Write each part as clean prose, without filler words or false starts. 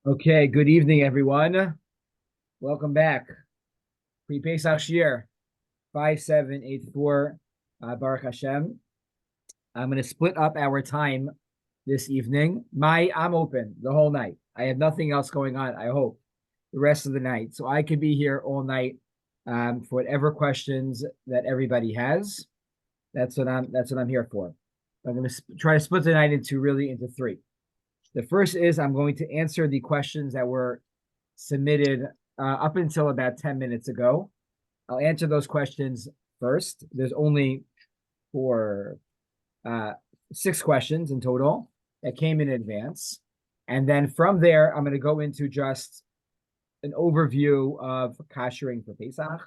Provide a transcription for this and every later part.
Okay, good evening, everyone. Welcome back. Pre-Pesach year 5784, Baruch Hashem. I'm going to split up our time this evening. I'm open the whole night. I have nothing else going on, I hope, the rest of the night. So I could be here all night for whatever questions that everybody has. That's what I'm here for. I'm going to try to split the night into three. The first is I'm going to answer the questions that were submitted up until about 10 minutes ago. I'll answer those questions first. There's only for 6 questions in total that came in advance. And then from there, I'm going to go into just an overview of kashering for Pesach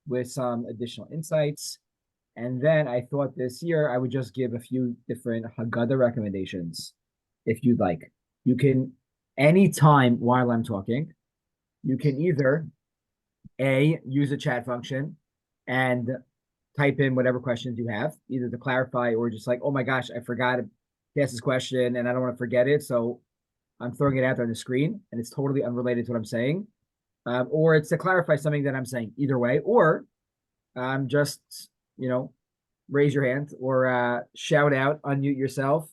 with some additional insights. And then I thought this year I would just give a few different Haggadah recommendations if you'd like. You can, anytime while I'm talking, you can either use a chat function and type in whatever questions you have, either to clarify or just like, oh my gosh, I forgot to ask this question and I don't want to forget it. So I'm throwing it out there on the screen and it's totally unrelated to what I'm saying. Or it's to clarify something that I'm saying either way, or just, raise your hand or shout out, unmute yourself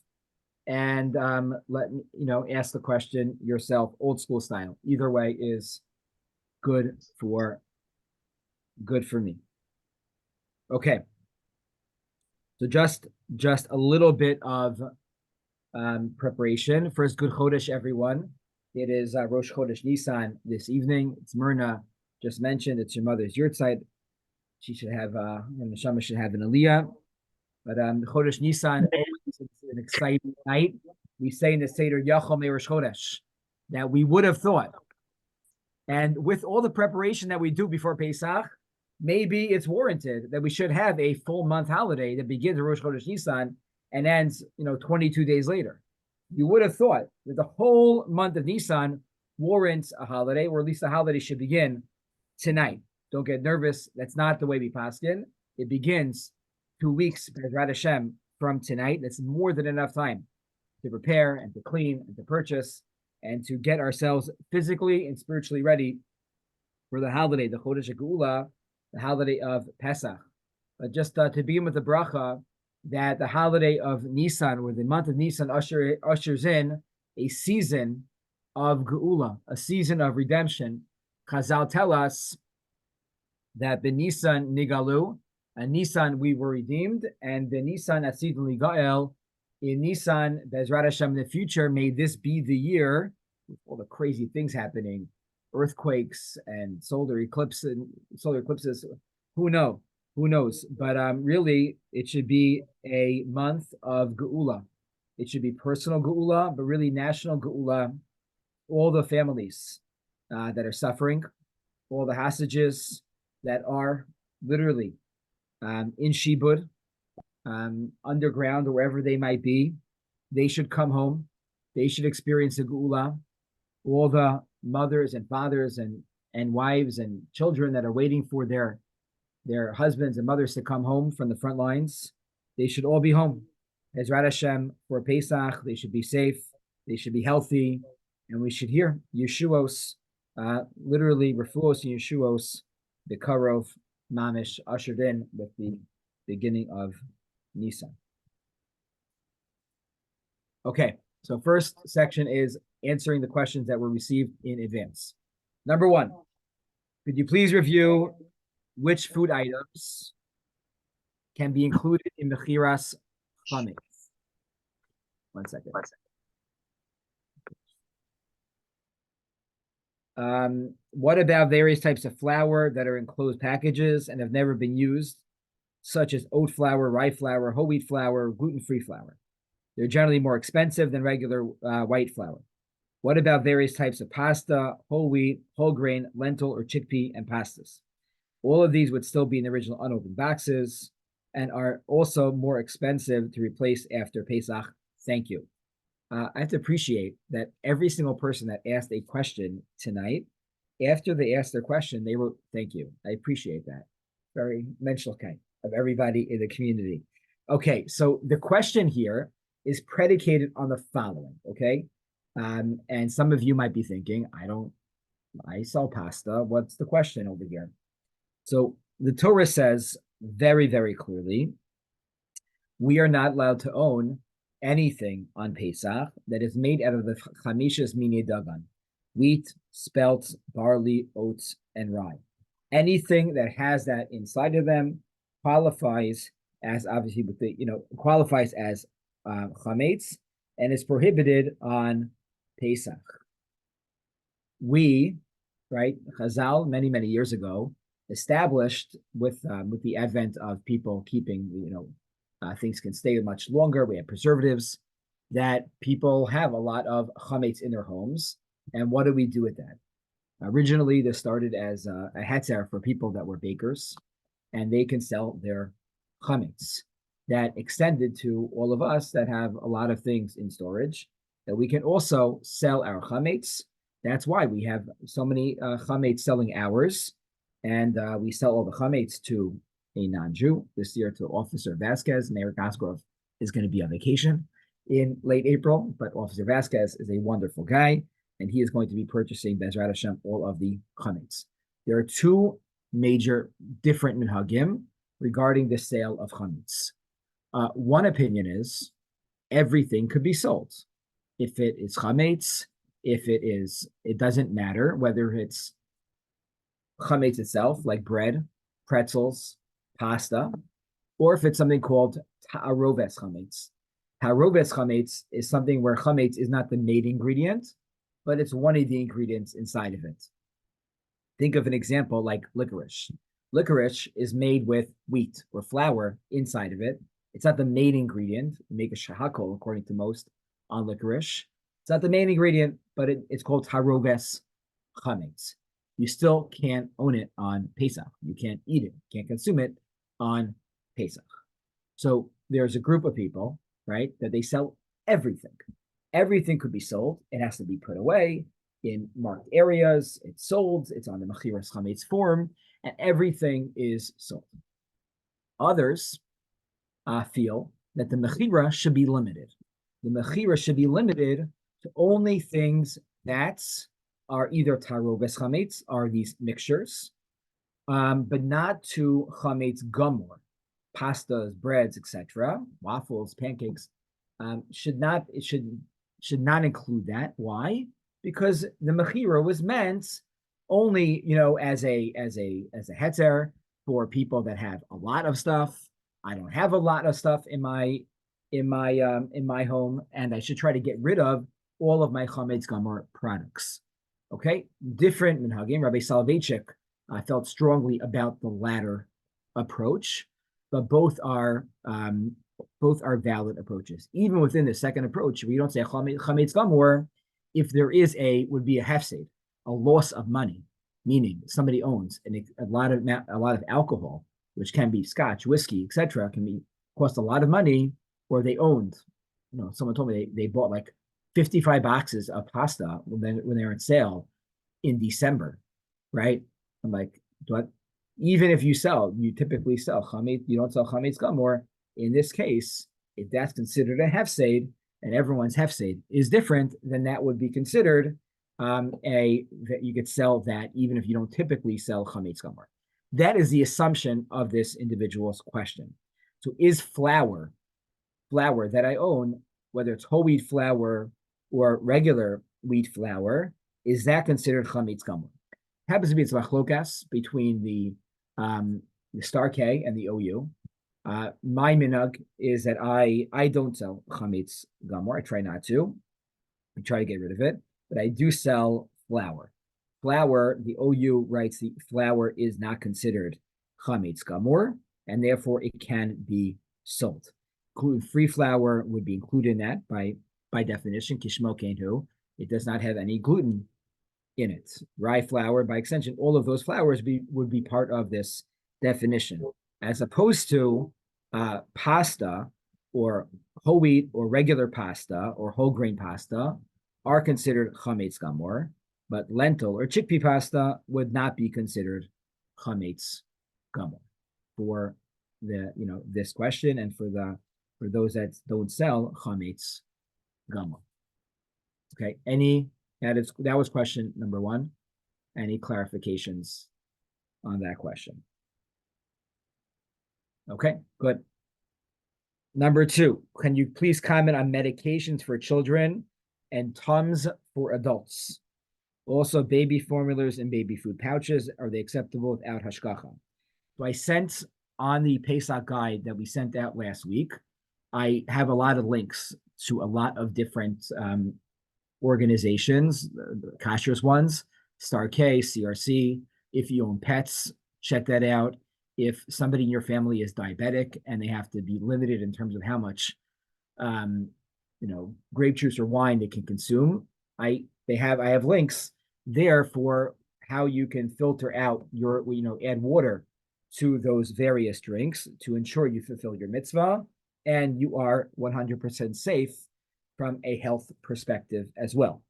and let me, ask the question yourself, old school style. Either way is good for me. Okay. So just a little bit of preparation. First, good Chodesh, everyone. It is Rosh Chodesh Nisan this evening. It's Myrna just mentioned. It's your mother's yurtzeit. She should have, and the Neshama should have an Aliyah. But Chodesh Nisan always is an exciting night. We say in the Seder Yachol Me Rosh Chodesh that we would have thought. And with all the preparation that we do before Pesach, maybe it's warranted that we should have a full month holiday that begins Rosh Chodesh Nisan and ends, 22 days later. You would have thought that the whole month of Nisan warrants a holiday, or at least the holiday should begin tonight. Don't get nervous. That's not the way we paskin. It begins 2 weeks, Bezrat Hashem, from tonight. That's more than enough time to prepare and to clean and to purchase and to get ourselves physically and spiritually ready for the holiday, the Chodesh Geula, the holiday of Pesach. But just to begin with the bracha, that the holiday of Nisan, or the month of Nisan, ushers in a season of Geula, a season of redemption. Chazal tell us that the Nisan nigalu, and Nisan we were redeemed, and the Nisan asidun ligael, in Nisan, Bezrat Hashem, in the future, may this be the year, with all the crazy things happening, earthquakes and solar eclipses, who knows? But really, it should be a month of Geula. It should be personal Geula, but really national Geula. All the families that are suffering, all the hostages that are literally in Shibud, underground, or wherever they might be, they should come home. They should experience the Geula. All the mothers and fathers and wives and children that are waiting for their husbands and mothers to come home from the front lines, they should all be home. Ezrat Hashem, for Pesach, they should be safe, they should be healthy, and we should hear Yeshuos, literally Refuos and Yeshuos, the Karov Mamish, ushered in with the beginning of Nisan. Okay, so first section is answering the questions that were received in advance. Number one, could you please review which food items can be included in Mechiras Chametz? One second. What about various types of flour that are in closed packages and have never been used, such as oat flour, rye flour, whole wheat flour, gluten-free flour? They're generally more expensive than regular white flour. What about various types of pasta, whole wheat, whole grain, lentil, or chickpea and pastas? All of these would still be in the original unopened boxes and are also more expensive to replace after Pesach. Thank you. I have to appreciate that every single person that asked a question tonight, after they asked their question, they wrote, thank you. I appreciate that. Very mental kind of everybody in the community. Okay, so the question here is predicated on the following, okay? And some of you might be thinking, I sell pasta. What's the question over here? So the Torah says very, very clearly, we are not allowed to own anything on Pesach that is made out of the chamishas minei dagan, wheat, spelt, barley, oats, and rye. Anything that has that inside of them qualifies as obviously with the qualifies as chametz and is prohibited on Pesach. We, right, Chazal many years ago established with the advent of people keeping things can stay much longer. We have preservatives that people have a lot of chametz in their homes. And what do we do with that? Originally, this started as a hetzer for people that were bakers, and they can sell their chametz. That extended to all of us that have a lot of things in storage, that we can also sell our chametz. That's why we have so many chametz selling hours, and we sell all the chametz to a non-Jew. This year to Officer Vasquez. Mayor Gosgrove is going to be on vacation in late April, but Officer Vasquez is a wonderful guy, and he is going to be purchasing Bezrat Hashem all of the chametz. There are two major different minhagim regarding the sale of chametz. One opinion is everything could be sold. If it is chametz, it doesn't matter whether it's chametz itself, like bread, pretzels, pasta, or if it's something called ta'aroves chametz. Ta'aroves chametz is something where chametz is not the main ingredient, but it's one of the ingredients inside of it. Think of an example like licorice. Licorice is made with wheat or flour inside of it. It's not the main ingredient. You make a shahakol, according to most, on licorice. It's not the main ingredient, but it's called ta'aroves chametz. You still can't own it on Pesach. You can't eat it, can't consume it on Pesach. So there's a group of people, right, that they sell everything. Everything could be sold. It has to be put away in marked areas. It's sold. It's on the mechiras chametz form, and everything is sold. Others feel that the mechira should be limited. The mechira should be limited to only things that are either ta'aroves chametz, are these mixtures, but not to chametz gamor, pastas, breads, etc., waffles, pancakes. Should not include that. Why? Because the mechira was meant only, as a hetzer for people that have a lot of stuff. I don't have a lot of stuff in my home, and I should try to get rid of all of my chametz gamor products. Okay, different minhagim. Rabbi Soloveitchik felt strongly about the latter approach, but both are valid approaches. Even within the second approach, we don't say chametz gamor if there would be a hefsed, a loss of money, meaning somebody owns a lot of alcohol, which can be scotch, whiskey, etc., can cost a lot of money, or they owned. Someone told me they bought like 55 boxes of pasta when they're on sale in December, right? I'm like, even if you typically sell chametz, you don't sell chametz gamor. In this case, if that's considered a hefsed, and everyone's hefsed is different, then that would be considered that you could sell that even if you don't typically sell chametz gamor. That is the assumption of this individual's question. So is flour that I own, whether it's whole wheat flour or regular wheat flour, is that considered chametz gamor? Happens to be it's machlokas between the star K and the OU. My minhag is that I don't sell chametz gamor. I try not to. I try to get rid of it, but I do sell flour. Flour, the OU writes the flour is not considered chametz gamor, and therefore it can be sold. Gluten-free flour would be included in that by definition. Kishmo kenhu, it does not have any gluten in it. Rye flour, by extension, all of those flours would be part of this definition, as opposed to pasta or whole wheat or regular pasta or whole grain pasta are considered chametz gamor, but lentil or chickpea pasta would not be considered chametz gamor for this question and for those that don't sell chametz gamor. Okay, that was question number one. Any clarifications on that question? Okay, good. Number two, can you please comment on medications for children and Tums for adults? Also, baby formulas and baby food pouches, are they acceptable without hashgacha? So I sent on the Pesach guide that we sent out last week, I have a lot of links to a lot of different organizations, the kashrus ones, Star K, CRC. If you own pets, check that out. If somebody in your family is diabetic and they have to be limited in terms of how much, grape juice or wine they can consume, I have links there for how you can filter out add water to those various drinks to ensure you fulfill your mitzvah and you are 100% safe from a health perspective as well.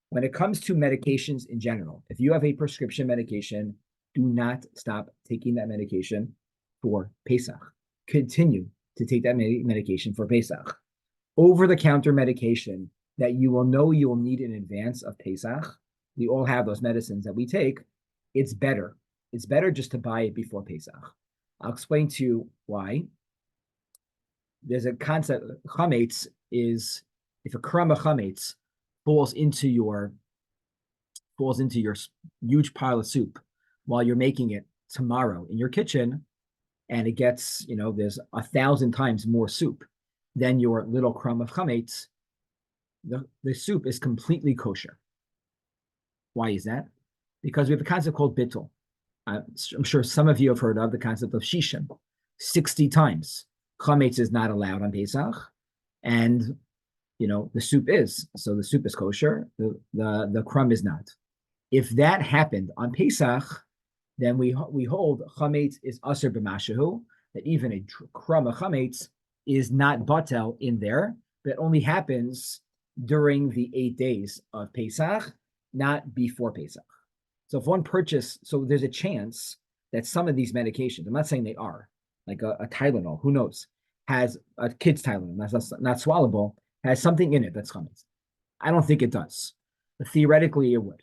When it comes to medications in general, if you have a prescription medication, do not stop taking that medication for Pesach. Continue to take that medication for Pesach. Over-the-counter medication that you will know you will need in advance of Pesach, we all have those medicines that we take, it's better. It's better just to buy it before Pesach. I'll explain to you why. There's a concept, chametz is, if a crumb of chametz falls into your huge pile of soup while you're making it tomorrow in your kitchen, and it gets, there's 1,000 times more soup than your little crumb of chametz, the soup is completely kosher. Why is that? Because we have a concept called bittul. I'm sure some of you have heard of the concept of shishim. 60 times chametz is not allowed on Pesach, and the soup is. So the soup is kosher, the crumb is not. If that happened on Pesach, then we hold chametz is aser b'mashahu, that even a crumb of chametz is not batel in there, but only happens during the 8 days of Pesach, not before Pesach. So so there's a chance that some of these medications, I'm not saying they are, like a Tylenol, who knows, has a kid's Tylenol, that's not swallowable, has something in it that's chametz. I don't think it does, but theoretically it would.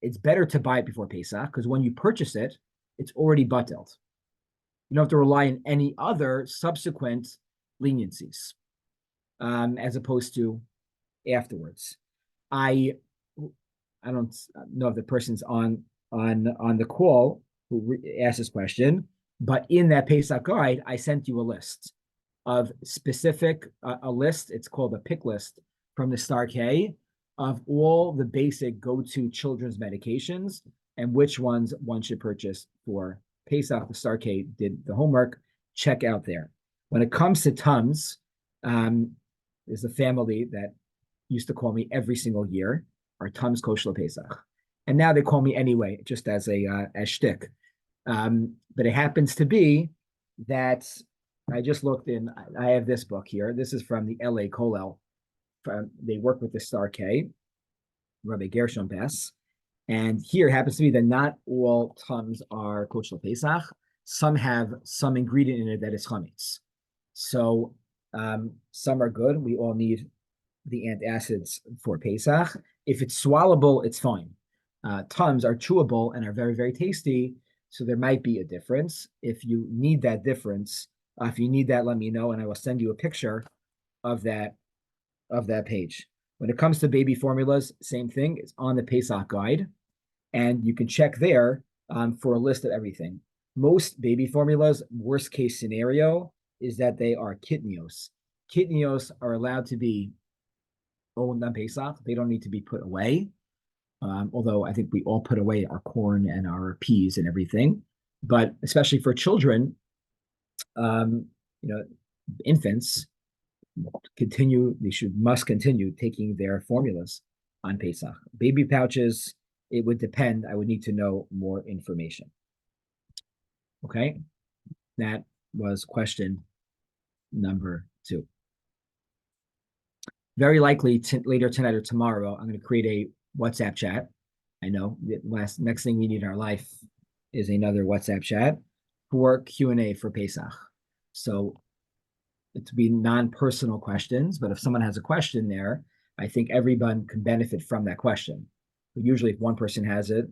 It's better to buy it before Pesach because when you purchase it, it's already butteled. You don't have to rely on any other subsequent leniencies, as opposed to afterwards. I don't know if the person's on the call who asked this question, but in that Pesach guide, I sent you a list of specific, a list, it's called a pick list from the Star K of all the basic go-to children's medications and which ones one should purchase for Pesach. The Star K did the homework. Check out there. When it comes to Tums, there's a family that used to call me every single year, our Tums Kosher Pesach. And now they call me anyway, just as as shtick. But it happens to be that I just looked in, I have this book here. This is from the LA Kollel. They work with the Star K, Rabbi Gershon Bess. And here it happens to be that not all Tums are kosher Pesach. Some have some ingredient in it that is chametz. So some are good. We all need the antacids for Pesach. If it's swallowable, it's fine. Tums are chewable and are very, very tasty. So there might be a difference. If you need that difference, if you need that, let me know, and I will send you a picture of that page. When it comes to baby formulas, same thing. It's on the Pesach guide, and you can check there for a list of everything. Most baby formulas, worst case scenario, is that they are kitnios. Kitnios are allowed to be owned on Pesach. They don't need to be put away. Although I think we all put away our corn and our peas and everything. But especially for children, infants must continue taking their formulas on Pesach. Baby pouches, it would depend. I would need to know more information. Okay, that was question number 2. Very likely later tonight or tomorrow, I'm going to create a WhatsApp chat. I know the next thing we need in our life is another WhatsApp chat for Q&A for Pesach. So it to be non-personal questions, but if someone has a question there, I think everyone can benefit from that question. But usually, if one person has it,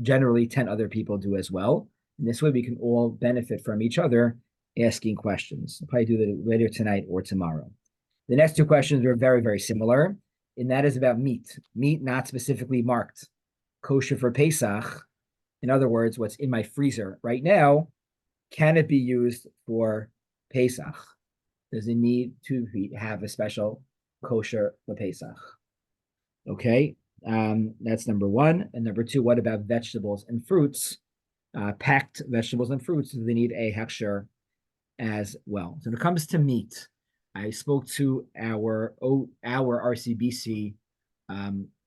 generally 10 other people do as well. And this way, we can all benefit from each other asking questions. I'll probably do that later tonight or tomorrow. The next two questions are very, very similar, and that is about meat. Meat not specifically marked kosher for Pesach. In other words, what's in my freezer right now, can it be used for Pesach? Does it need to have a special kosher for Pesach? Okay, that's number one. And number two, what about vegetables and fruits? Packed vegetables and fruits, do they need a hechsher as well? So when it comes to meat, I spoke to our RCBC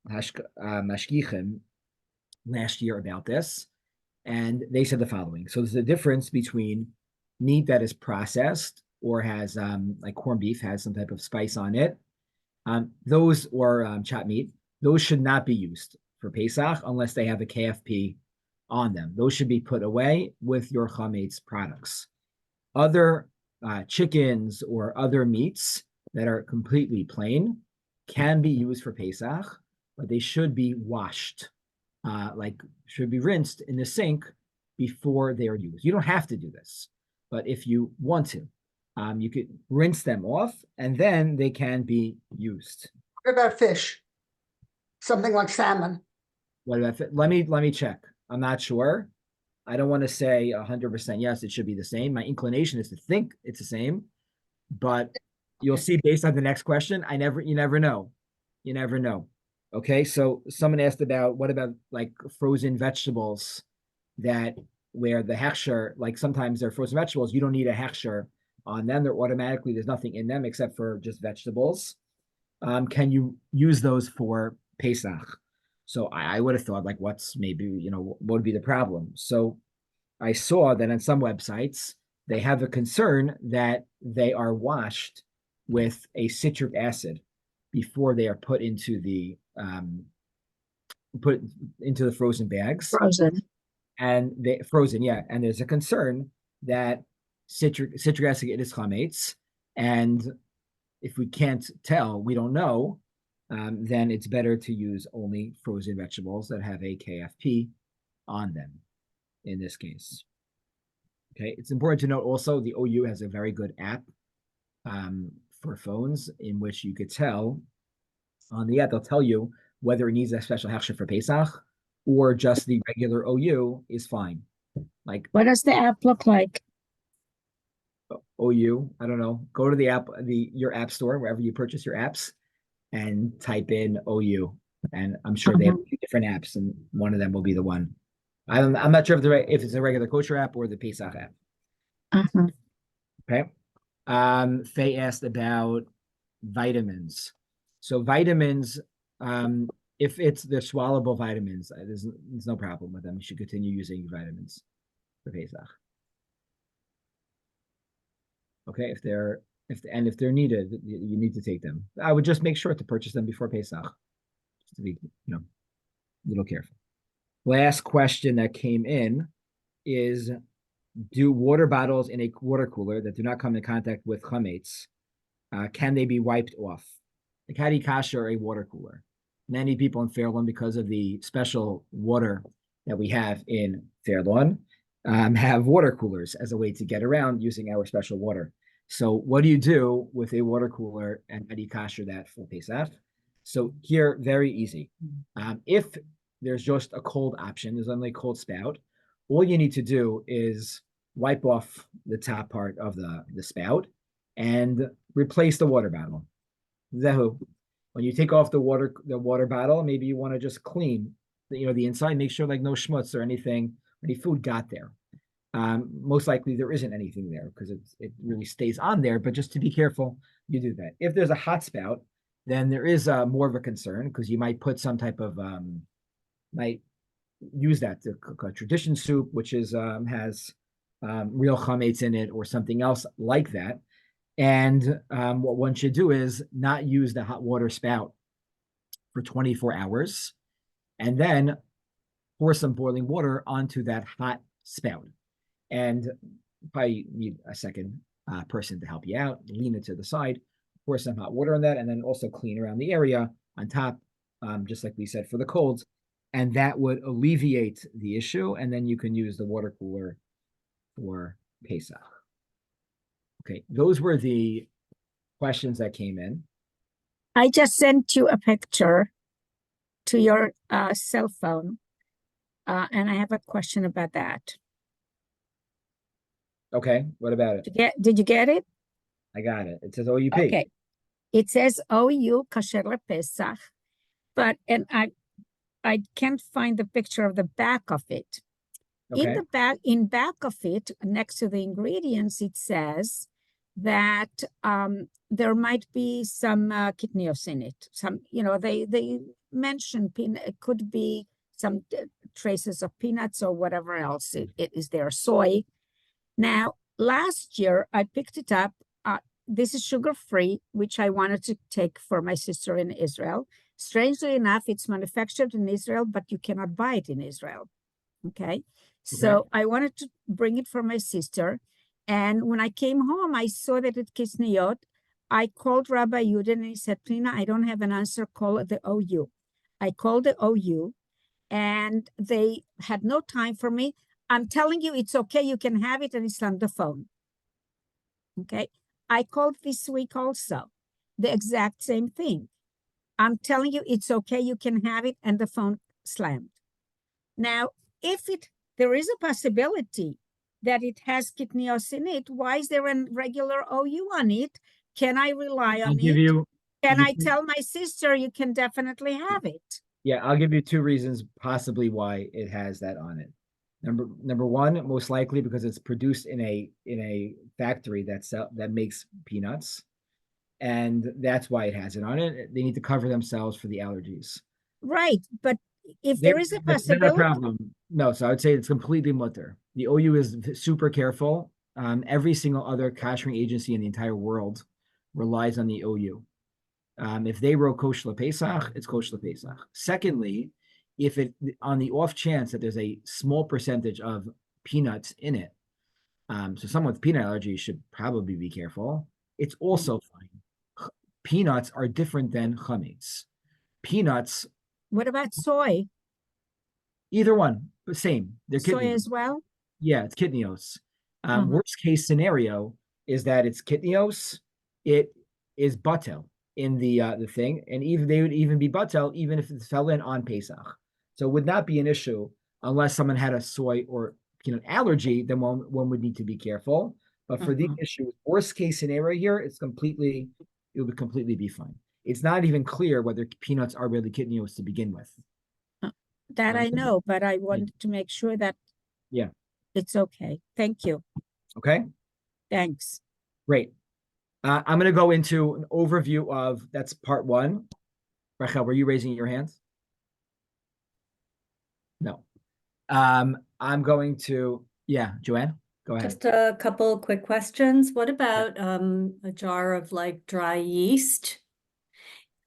mashgichim last year about this, and they said the following. So there's a difference between meat that is processed or has like corned beef has some type of spice on it. Those or chopped meat, those should not be used for Pesach unless they have a KFP on them. Those should be put away with your chametz products. Other chickens or other meats that are completely plain can be used for Pesach, but they should be washed, should be rinsed in the sink before they are used. You don't have to do this, but if you want to, you could rinse them off and then they can be used. What about fish? Something like salmon. What about let me check. I'm not sure. I don't want to say 100% yes, it should be the same. My inclination is to think it's the same, but you'll see based on the next question. You never know. You never know. Okay, so someone asked about what about like frozen vegetables that where the hechsher, like sometimes they're frozen vegetables, you don't need a hechsher on them. They're automatically, there's nothing in them except for just vegetables. Can you use those for Pesach? So I would have thought like what's maybe, what would be the problem? So I saw that on some websites, they have a concern that they are washed with a citric acid before they are put into the frozen bags. Frozen. And they frozen, yeah. And there's a concern that citric acid is chametz, and if we can't tell, we don't know, then it's better to use only frozen vegetables that have a KFP on them in this case. Okay, it's important to note also the OU has a very good app for phones in which you could tell on the app, they'll tell you whether it needs a special hechsher for Pesach or just the regular OU is fine. Like, what does the app look like? OU, I don't know. Go to the app, your app store, wherever you purchase your apps, and type in OU. And I'm sure they have different apps, and one of them will be the one. I'm not sure if it's a regular kosher app or the Pesach app. Okay. Faye asked about vitamins. So vitamins, if they're swallowable vitamins, there's no problem with them. You should continue using vitamins for Pesach. Okay, if they're needed, you need to take them. I would just make sure to purchase them before Pesach, just to be a little careful. Last question that came in is: do water bottles in a water cooler that do not come in contact with chametz, can they be wiped off? Like how do you kasher a water cooler? Many people in Fairlawn, because of the special water that we have in Fairlawn, have water coolers as a way to get around using our special water. So what do you do with a water cooler and how do you kasher that for Pesach? So here, very easy. If there's just a cold option, there's only a cold spout, all you need to do is wipe off the top part of the spout and replace the water bottle. Zehu. When you take off the water bottle, maybe you want to just clean the inside, make sure like no schmutz or anything, any food got there. Most likely there isn't anything there because it really stays on there, but just to be careful, you do that. If there's a hot spout, then there is more of a concern because you might put some type of might use that to cook a tradition soup, which is has real chametz in it or something else like that. And what one should do is not use the hot water spout for 24 hours and then pour some boiling water onto that hot spout. And probably need a second person to help you out, lean it to the side, pour some hot water on that, and then also clean around the area on top, just like we said for the colds, and that would alleviate the issue. And then you can use the water cooler for Pesach. Okay, those were the questions that came in. I just sent you a picture to your cell phone, and I have a question about that. Okay, what about it? Did you get it? I got it. It says OUP. Okay. It says OU kasher Pesach, but I can't find the picture of the back of it. Okay. In back of it, next to the ingredients, it says that there might be some kitnios in it. Some, they mention it could be some traces of peanuts or whatever else it is there, soy. Now, last year I picked it up. This is sugar-free, which I wanted to take for my sister in Israel. Strangely enough, it's manufactured in Israel, but you cannot buy it in Israel. Okay. So I wanted to bring it for my sister. And when I came home, I saw that it Kisniyot. I called Rabbi Yudin and he said, Plina, I don't have an answer. Call the OU. I called the OU and they had no time for me. I'm telling you, it's okay. You can have it, and he slammed the phone. Okay. I called this week also. The exact same thing. I'm telling you, it's okay. You can have it, and the phone slammed. Now, if there is a possibility that it has kitnios in it, why is there a regular OU on it? Can I rely on it? Can I tell my sister you can definitely have it? Yeah, I'll give you two reasons possibly why it has that on it. Number one, most likely because it's produced in a factory that makes peanuts, and that's why it has it on it. They need to cover themselves for the allergies. Right, but if there is a possibility, not a problem. No, so I would say it's completely mutter. The OU is super careful. Every single other kashering agency in the entire world relies on the OU. If they wrote kosher Pesach, it's kosher Pesach. Secondly, if it on the off chance that there's a small percentage of peanuts in it, so someone with peanut allergy should probably be careful. It's also fine. Peanuts are different than chametz. Peanuts. What about soy? Either one, but same. They're soy kitnios. as well. Yeah, it's kitnios. Worst case scenario is that it's kitnios. It is batel in the thing, and even they would even be batel even if it fell in on Pesach. So it would not be an issue unless someone had a soy or peanut allergy. Then one would need to be careful. But for these issues, worst case scenario here, it would completely be fine. It's not even clear whether peanuts are really kitnios to begin with. That I know, but I wanted to make sure that it's okay. Thank you. Okay. Thanks. Great. I'm going to go into an overview of that's part one. Rachel, were you raising your hands? No. I'm going to, Joanne, go ahead. Just a couple quick questions. What about a jar of like dry yeast?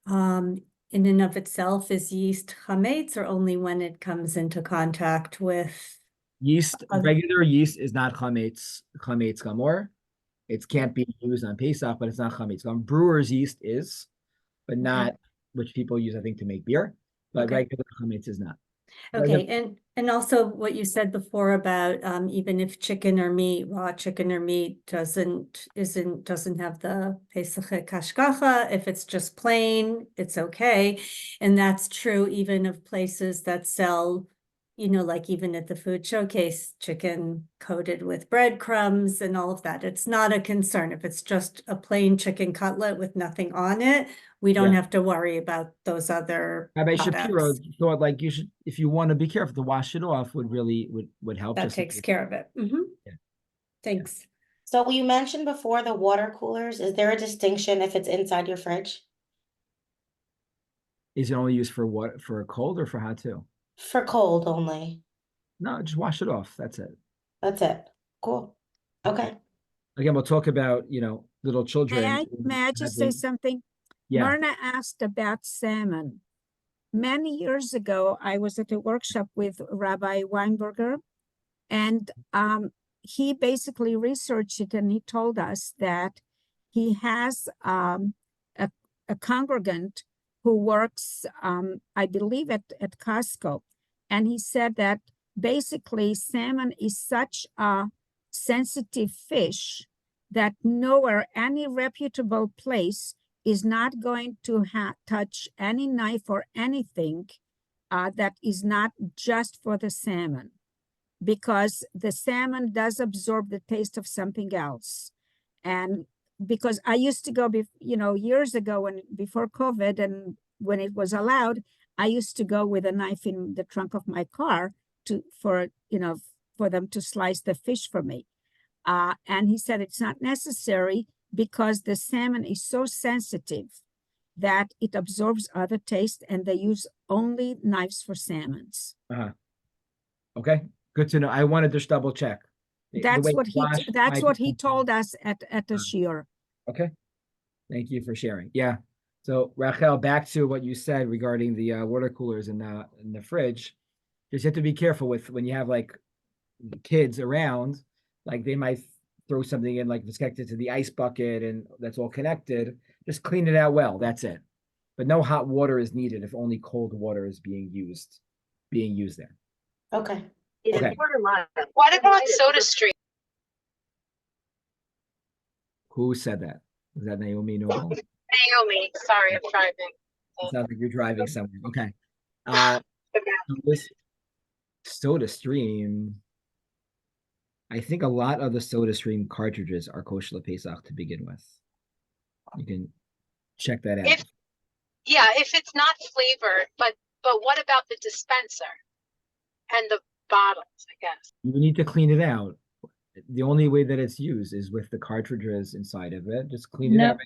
In and of itself, is yeast chametz or only when it comes into contact with yeast? Regular yeast is not chametz gamor. It can't be used on Pesach, but it's not chametz. Brewer's yeast is, but not which people use, I think, to make beer. But regular chametz is not. Okay, and also what you said before about even if chicken or meat, raw chicken or meat doesn't have the Pesach kashkacha, if it's just plain, it's okay. And that's true even of places that sell, like even at the food showcase, chicken coated with breadcrumbs and all of that. It's not a concern. If it's just a plain chicken cutlet with nothing on it, we don't have to worry about those other Rabbi products. Shapiro thought like you should, if you want to be careful, to wash it off would help. That takes care of it. Thanks. So you mentioned before the water coolers. Is there a distinction if it's inside your fridge? Is it only used for what, for a cold or for hot too? For cold only. No, just wash it off. That's it. That's it. Cool. Okay. Again, we'll talk about, little children. May I just say something? Yeah. Myrna asked about salmon. Many years ago, I was at a workshop with Rabbi Weinberger, and he basically researched it, and he told us that he has a congregant who works, I believe, at Costco. And he said that basically salmon is such a sensitive fish that nowhere, any reputable place is not going to touch any knife or anything that is not just for the salmon, because the salmon does absorb the taste of something else. And because I used to go, years ago before COVID and when it was allowed, I used to go with a knife in the trunk of my car for them to slice the fish for me. And he said it's not necessary because the salmon is so sensitive that it absorbs other taste, and they use only knives for salmons. Okay, good to know. I wanted to just double check. That's what he told us at the shiur. Okay, thank you for sharing. Yeah. So Rachel, back to what you said regarding the water coolers in the fridge. Just have to be careful with when you have like kids around, like they might throw something in, like if it's connected to the ice bucket and that's all connected. Just clean it out well. That's it. But no hot water is needed if only cold water is being used there. Okay. Okay. What about SodaStream? Who said that? Was that Naomi Noel? Naomi, sorry, I'm driving. It sounds like you're driving somewhere. Okay. This SodaStream, I think a lot of the SodaStream cartridges are kosher Pesach to begin with. You can check that out. If it's not flavored, but what about the dispenser and the bottles, I guess? You need to clean it out. The only way that it's used is with the cartridges inside of it. Just clean it out.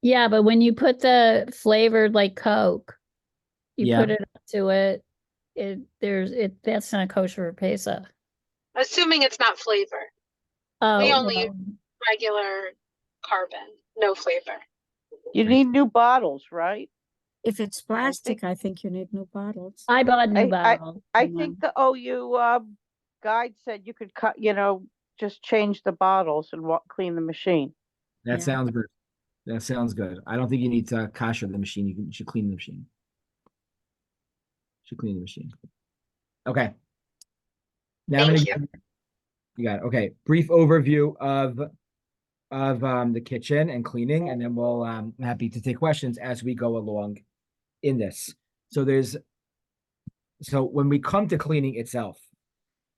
Yeah, but when you put the flavored like Coke, you put it up to it. That's not kosher for Pesach. Assuming it's not flavored. Oh, We only use regular carbon, no flavor. You need new bottles, right? If it's plastic, I think you need new bottles. I bought new bottles. I think the OU guide said you could cut, just change the bottles and clean the machine. That sounds good. That sounds good. I don't think you need to kosher the machine. You should clean the machine. Okay. Now Thank you. You got it. Okay. Brief overview of the kitchen and cleaning, and then we'll I'm happy to take questions as we go along in this. So when we come to cleaning itself,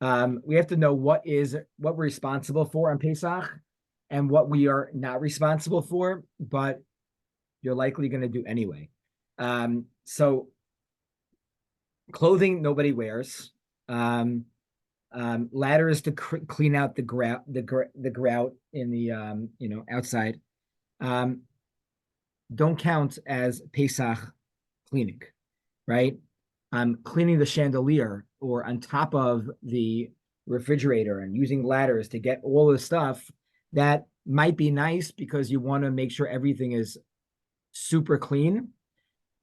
we have to know what we're responsible for on Pesach and what we are not responsible for, but you're likely going to do anyway. So clothing nobody wears. Ladders to clean out the grout in the outside. Don't count as Pesach cleaning, right? Cleaning the chandelier or on top of the refrigerator and using ladders to get all the stuff that might be nice because you want to make sure everything is super clean.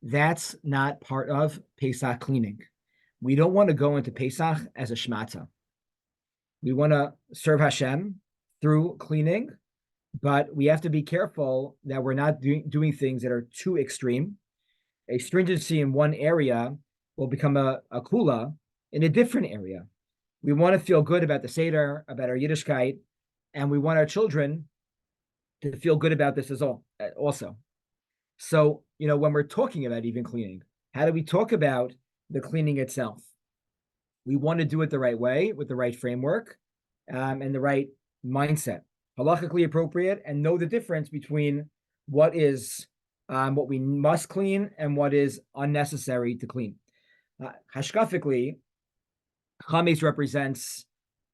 That's not part of Pesach cleaning. We don't want to go into Pesach as a shmata. We want to serve Hashem through cleaning, but we have to be careful that we're not doing things that are too extreme. A stringency in one area will become a kula in a different area. We want to feel good about the Seder, about our Yiddishkeit, and we want our children to feel good about this also. So, when we're talking about even cleaning, how do we talk about the cleaning itself? We want to do it the right way with the right framework and the right mindset, halachically appropriate, and know the difference between what is what we must clean and what is unnecessary to clean. Hashkafically, chametz represents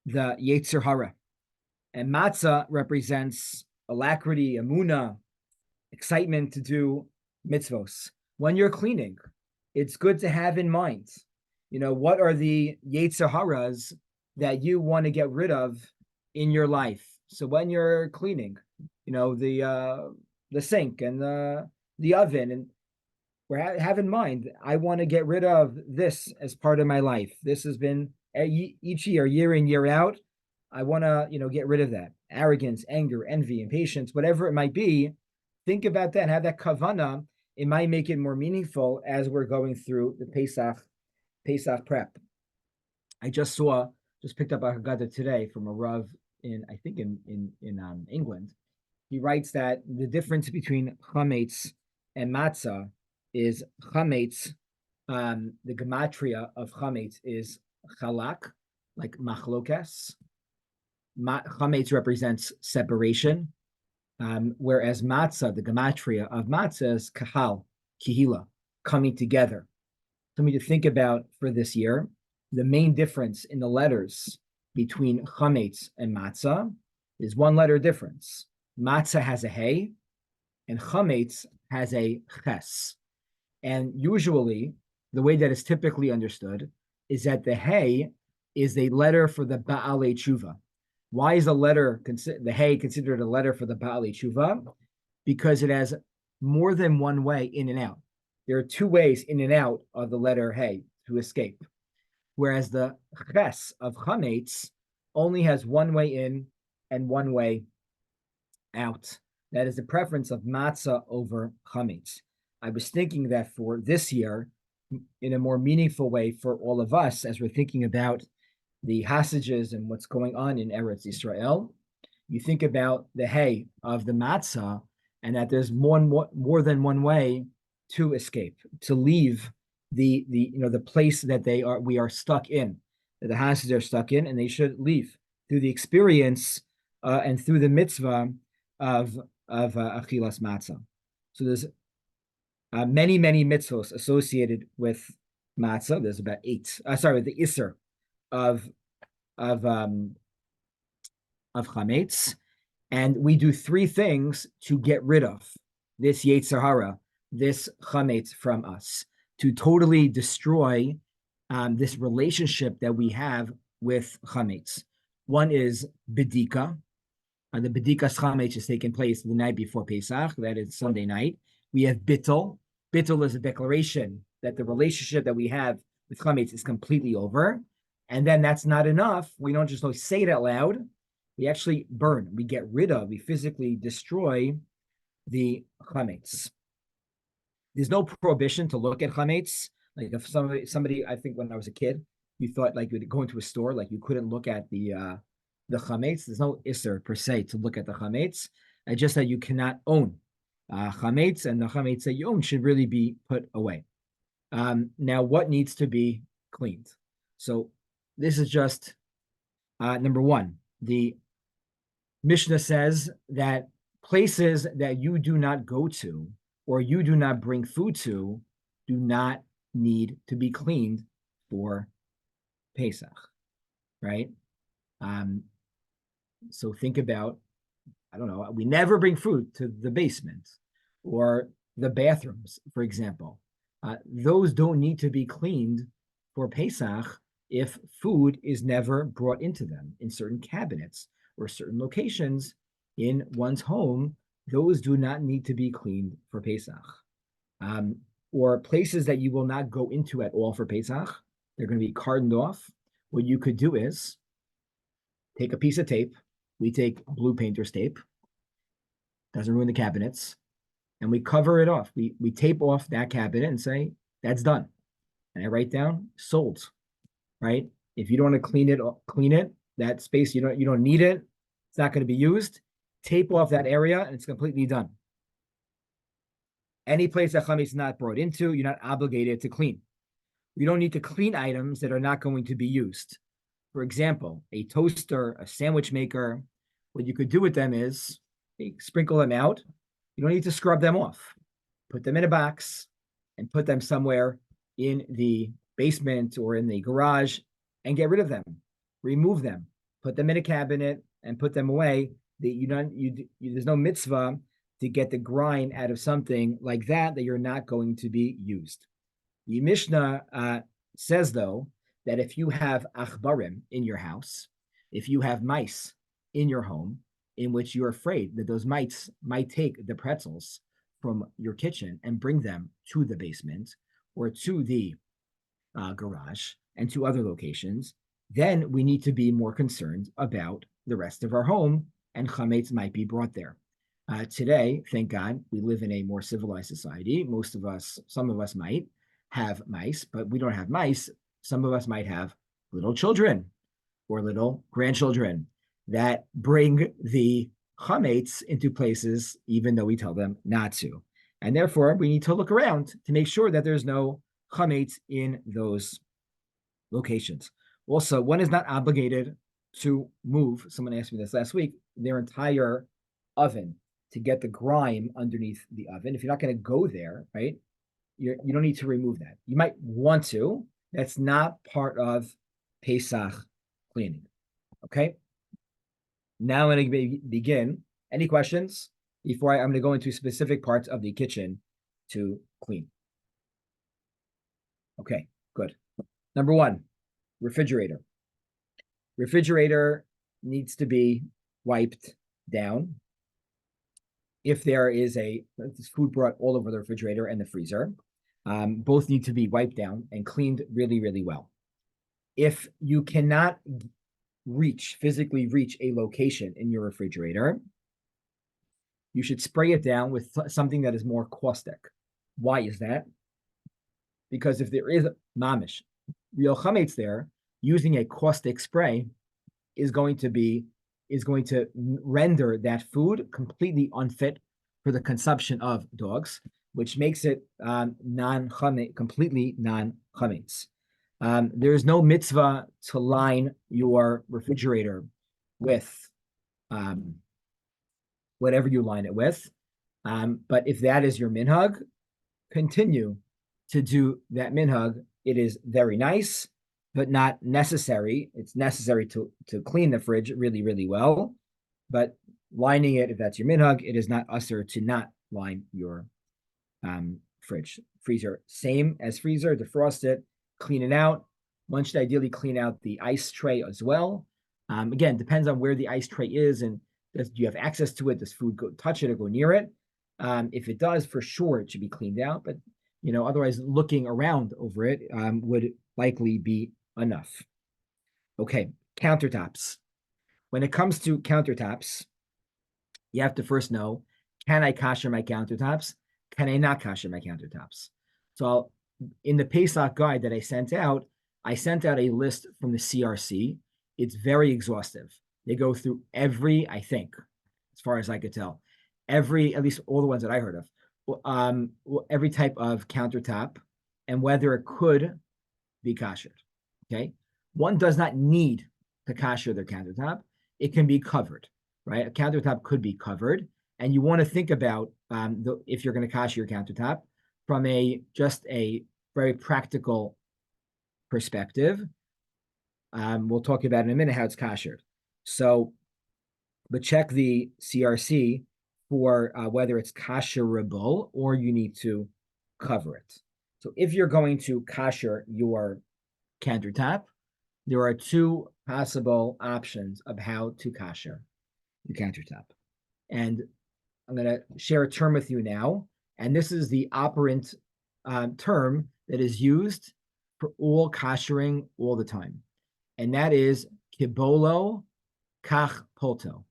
the yetzer hara, and matzah represents alacrity, emunah, excitement to do mitzvos. When you're cleaning, it's good to have in mind, what are the yetzer haras that you want to get rid of in your life. So when you're cleaning, the sink and the oven, and have in mind, I want to get rid of this as part of my life. This has been each year in, year out. I want to, get rid of that. Arrogance, anger, envy, impatience, whatever it might be. think about that, have that kavana. It might make it more meaningful as we're going through the Pesach prep. I just picked up a Haggadah today from a Rav in, I think in England. He writes that the difference between chametz and matzah is chametz. The gematria of chametz is chalak, like machlokes. Chametz represents separation, whereas matzah, the gematria of matzah is kahal, kihila, coming together. Something to think about for this year. The main difference in the letters between chametz and matzah is one letter difference. Matzah has a hey, and chametz has a ches. And usually, the way that is typically understood is that the hey is a letter for the ba'alei tshuva. Why is the hey considered a letter for the ba'alei tshuva? Because it has more than one way in and out. There are two ways in and out of the letter hey to escape. Whereas the ches of chametz only has one way in and one way out. That is the preference of matzah over chametz. I was thinking that for this year, in a more meaningful way for all of us, as we're thinking about the hostages and what's going on in Eretz Israel, you think about the hay of the matzah, and that there's more than one way to escape, to leave the place that we are stuck in, that the hostages are stuck in, and they should leave through the experience and through the mitzvah of achilas matzah. So there's many mitzvahs associated with matzah. There's about 8. With the iser of chametz, and we do 3 things to get rid of this yetzer hara, this chametz from us, to totally destroy this relationship that we have with chametz. One is bedika. The bedikas chametz is taking place the night before Pesach. That is Sunday night. We have bittul. Bittul is a declaration that the relationship that we have with chametz is completely over. And then that's not enough. We don't just say it out loud. We actually burn. We get rid of. We physically destroy the chametz. There's no prohibition to look at chametz. Like if somebody, I think when I was a kid, you thought like you'd go into a store, like you couldn't look at the chametz. There's no iser per se to look at the chametz. It's just that you cannot own chametz, and the chametz that you own should really be put away. Now, what needs to be cleaned? So this is just number 1. The Mishnah says that places that you do not go to or you do not bring food to do not need to be cleaned for Pesach, right? So think about, I don't know, we never bring food to the basement or the bathrooms, for example. Those don't need to be cleaned for Pesach if food is never brought into them in certain cabinets or certain locations in one's home. Those do not need to be cleaned for Pesach. Or places that you will not go into at all for Pesach, they're going to be cordoned off. What you could do is take a piece of tape. We take blue painter's tape. Doesn't ruin the cabinets. And we cover it off. We tape off that cabinet and say, that's done. And I write down, sold, right? If you don't want to clean it, that space, you don't need it. It's not going to be used. Tape off that area and it's completely done. Any place that chametz is not brought into, you're not obligated to clean. You don't need to clean items that are not going to be used. For example, a toaster, a sandwich maker, what you could do with them is sprinkle them out. You don't need to scrub them off. Put them in a box and put them somewhere in the basement or in the garage and get rid of them. Remove them. Put them in a cabinet and put them away. There's no mitzvah to get the grind out of something like that you're not going to be used. The Mishnah says, though, that if you have achbarim in your house, if you have mice in your home, in which you're afraid that those mice might take the pretzels from your kitchen and bring them to the basement or to the garage and to other locations, then we need to be more concerned about the rest of our home, and chametz might be brought there. Today, thank God, we live in a more civilized society. Most of us, some of us might have mice, but we don't have mice. Some of us might have little children or little grandchildren that bring the chametz into places, even though we tell them not to. And therefore, we need to look around to make sure that there's no chametz in those locations. Also, one is not obligated to move. Someone asked me this last week, their entire oven to get the grime underneath the oven. If you're not going to go there, right, you don't need to remove that. You might want to. That's not part of Pesach cleaning. Okay. Now I'm going to begin. Any questions before I'm going to go into specific parts of the kitchen to clean? Okay, good. Number one, refrigerator. Refrigerator needs to be wiped down. If there is food brought all over the refrigerator and the freezer, both need to be wiped down and cleaned really, really well. If you cannot physically reach a location in your refrigerator, you should spray it down with something that is more caustic. Why is that? Because if there is mamish, real chametz there, using a caustic spray is going to render that food completely unfit for the consumption of dogs, which makes it completely non-chametz. There is no mitzvah to line your refrigerator with whatever you line it with. But if that is your minhag, continue to do that minhag. It is very nice, but not necessary. It's necessary to clean the fridge really, really well. But lining it, if that's your minhag, it is not usher to not line your freezer. Same as freezer, defrost it, clean it out. One should ideally clean out the ice tray as well. Again, depends on where the ice tray is and do you have access to it? Does food touch it or go near it? If it does, for sure, it should be cleaned out. But otherwise, looking around over it would likely be enough. Okay, countertops. When it comes to countertops, you have to first know, can I kasher my countertops? Can I not kasher my countertops? So in the Pesach guide that I sent out a list from the CRC. It's very exhaustive. They go through I think, as far as I could tell, at least all the ones that I heard of, every type of countertop and whether it could be kashered. Okay. One does not need to kasher their countertop. It can be covered, right? A countertop could be covered. And you want to think about if you're going to kasher your countertop from just a very practical perspective. We'll talk about in a minute how it's kashered. So, but check the CRC for whether it's kasherable or you need to cover it. So if you're going to kasher your countertop, there are two possible options of how to kasher the countertop. And I'm going to share a term with you now. And this is the operant term that is used for all kashering all the time. And that is kibolo kach polto.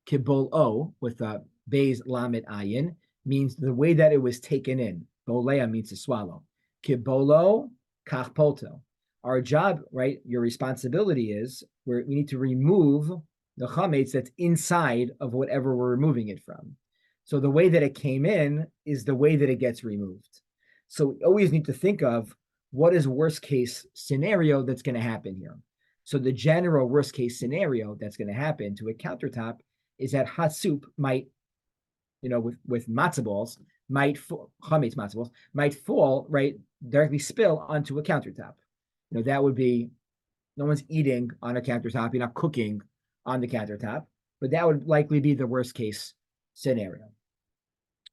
Kibolo, with a Beis Lamed Ayin, means the way that it was taken in. Bolea means to swallow. Kibolo kach polto. Our job, right, your responsibility is we need to remove the chametz that's inside of whatever we're removing it from. So the way that it came in is the way that it gets removed. So we always need to think of what is worst case scenario that's going to happen here. So the general worst case scenario that's going to happen to a countertop is that hot soup might, with matzah balls, chametz matzah balls, might fall, right, directly spill onto a countertop. That would be, no one's eating on a countertop, you're not cooking on the countertop, but that would likely be the worst case scenario.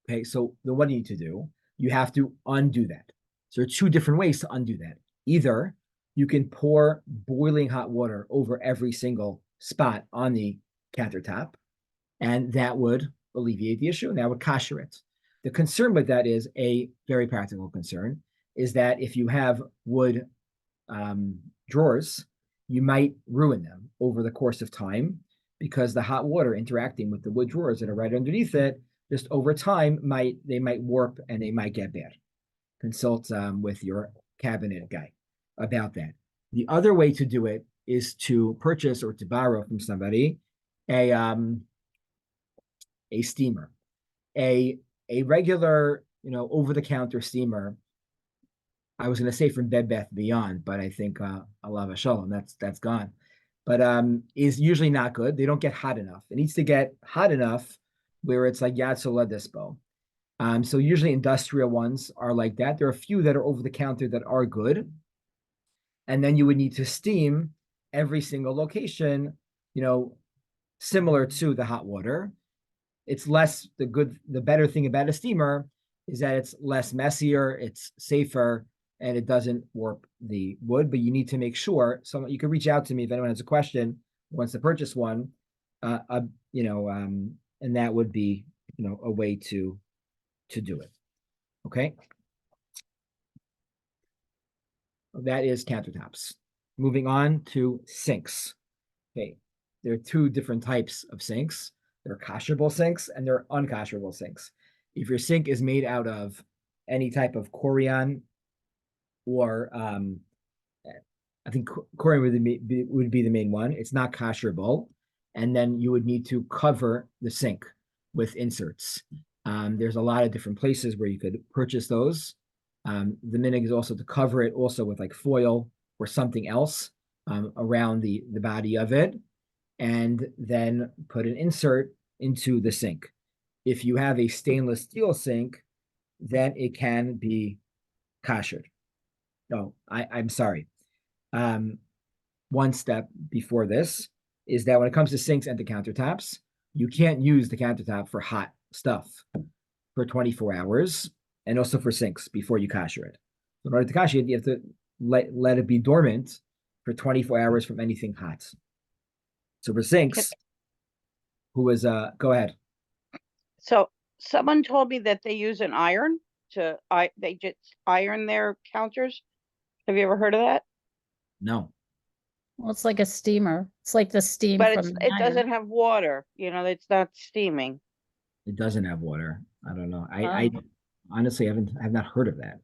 Okay, so then what do you need to do? You have to undo that. So there are two different ways to undo that. Either you can pour boiling hot water over every single spot on the countertop, and that would alleviate the issue, and that would kasher it. The concern with that is a very practical concern, is that if you have wood drawers, you might ruin them over the course of time because the hot water interacting with the wood drawers that are right underneath it just over time they might warp and they might get bad. Consult with your cabinet guy about that. The other way to do it is to purchase or to borrow from somebody a steamer, a regular, over the counter steamer. I was going to say from Bed Bath Beyond, but I think Alav Shalom, that's gone. But is usually not good. They don't get hot enough. It needs to get hot enough where it's like Yad Sola Dispo. So usually industrial ones are like that. There are a few that are over the counter that are good. And then you would need to steam every single location, similar to the hot water. It's less the better thing about a steamer is that it's less messier, it's safer, and it doesn't warp the wood. But you need to make sure you can reach out to me if anyone has a question, wants to purchase one, and that would be, a way to do it. Okay. That is countertops. Moving on to sinks. Okay. There are two different types of sinks. There are kosherable sinks and there are unkosherable sinks. If your sink is made out of any type of corian or I think corian would be the main one. It's not kosherable. And then you would need to cover the sink with inserts. There's a lot of different places where you could purchase those. The minhag is also to cover it also with like foil or something else around the body of it, and then put an insert into the sink. If you have a stainless steel sink, then it can be koshered. No, I'm sorry. One step before this is that when it comes to sinks and to countertops, you can't use the countertop for hot stuff for 24 hours and also for sinks before you kosher it. In order to kosher it, you have to let it be dormant for 24 hours from anything hot. So for sinks, go ahead. So someone told me that they use an iron they just iron their counters. Have you ever heard of that? No. Well, it's like a steamer. It's like the steam But from it the iron. doesn't have water, it's not steaming. It doesn't have water. I don't know. I honestly have not heard of that.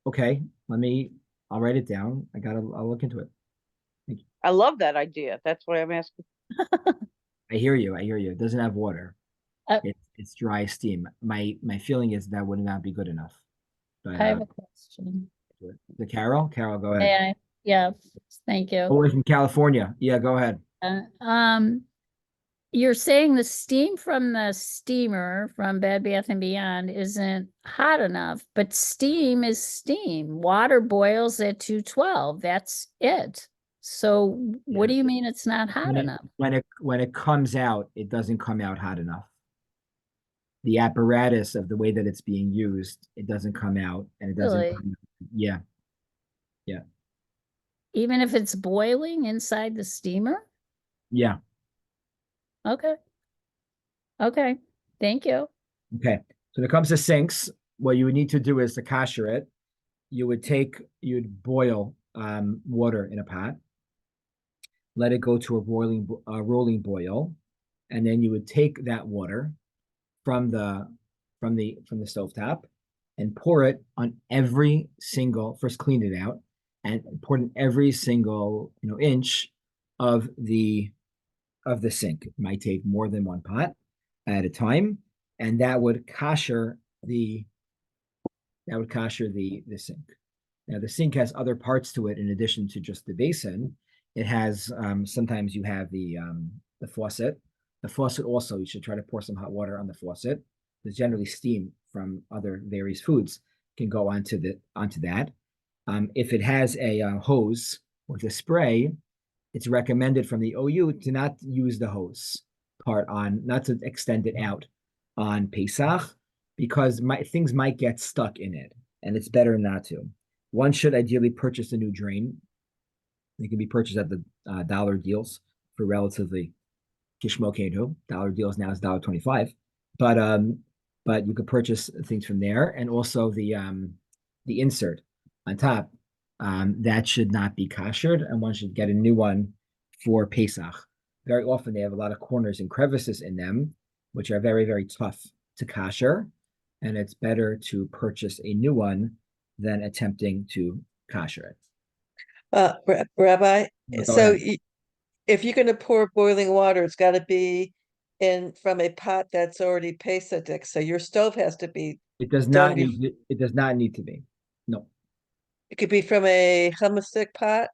Okay, I'll write it down. I'll look into it. I love that idea. That's why I'm asking. I hear you. It doesn't have water. Uh, It's dry steam. My feeling is that would not be good enough. But I have a question. Carol, go ahead. May I? Yeah, thank you. Oh, we're from California. Yeah, go ahead. You're saying the steam from the steamer from Bed Bath and Beyond isn't hot enough, but steam is steam. Water boils at 212. That's it. So what do you mean it's not hot enough? When it comes out, it doesn't come out hot enough. The apparatus of the way that it's being used, it doesn't come out, and it doesn't. Really? Yeah. Even if it's boiling inside the steamer? Yeah. Okay. Thank you. Okay. So when it comes to sinks, what you would need to do is to kosher it. You'd boil water in a pot, let it go to a rolling boil, and then you would take that water from the stovetop and pour it on every single, first clean it out and pour it in every single inch of the sink. It might take more than one pot at a time, and that would kosher the sink. Now the sink has other parts to it in addition to just the basin. It has sometimes you have the faucet. The faucet also, you should try to pour some hot water on the faucet. There's generally steam from other various foods can go onto that. If it has a hose with a spray, it's recommended from the OU to not use the hose part not to extend it out on Pesach, because things might get stuck in it, and it's better not to. One should ideally purchase a new drain. They can be purchased at the dollar deals for relatively Kishmo Kenu. Dollar deals now is $1.25, but you could purchase things from there, and also the insert on top. That should not be koshered, and one should get a new one for Pesach. Very often they have a lot of corners and crevices in them, which are very, very tough to kosher, and it's better to purchase a new one than attempting to kosher it. Rabbi, Go so ahead. if you're gonna pour boiling water, it's gotta be from a pot that's already Pesach, so your stove has to be, It does done not need it does not need to be. No. it could be from a hummus pot.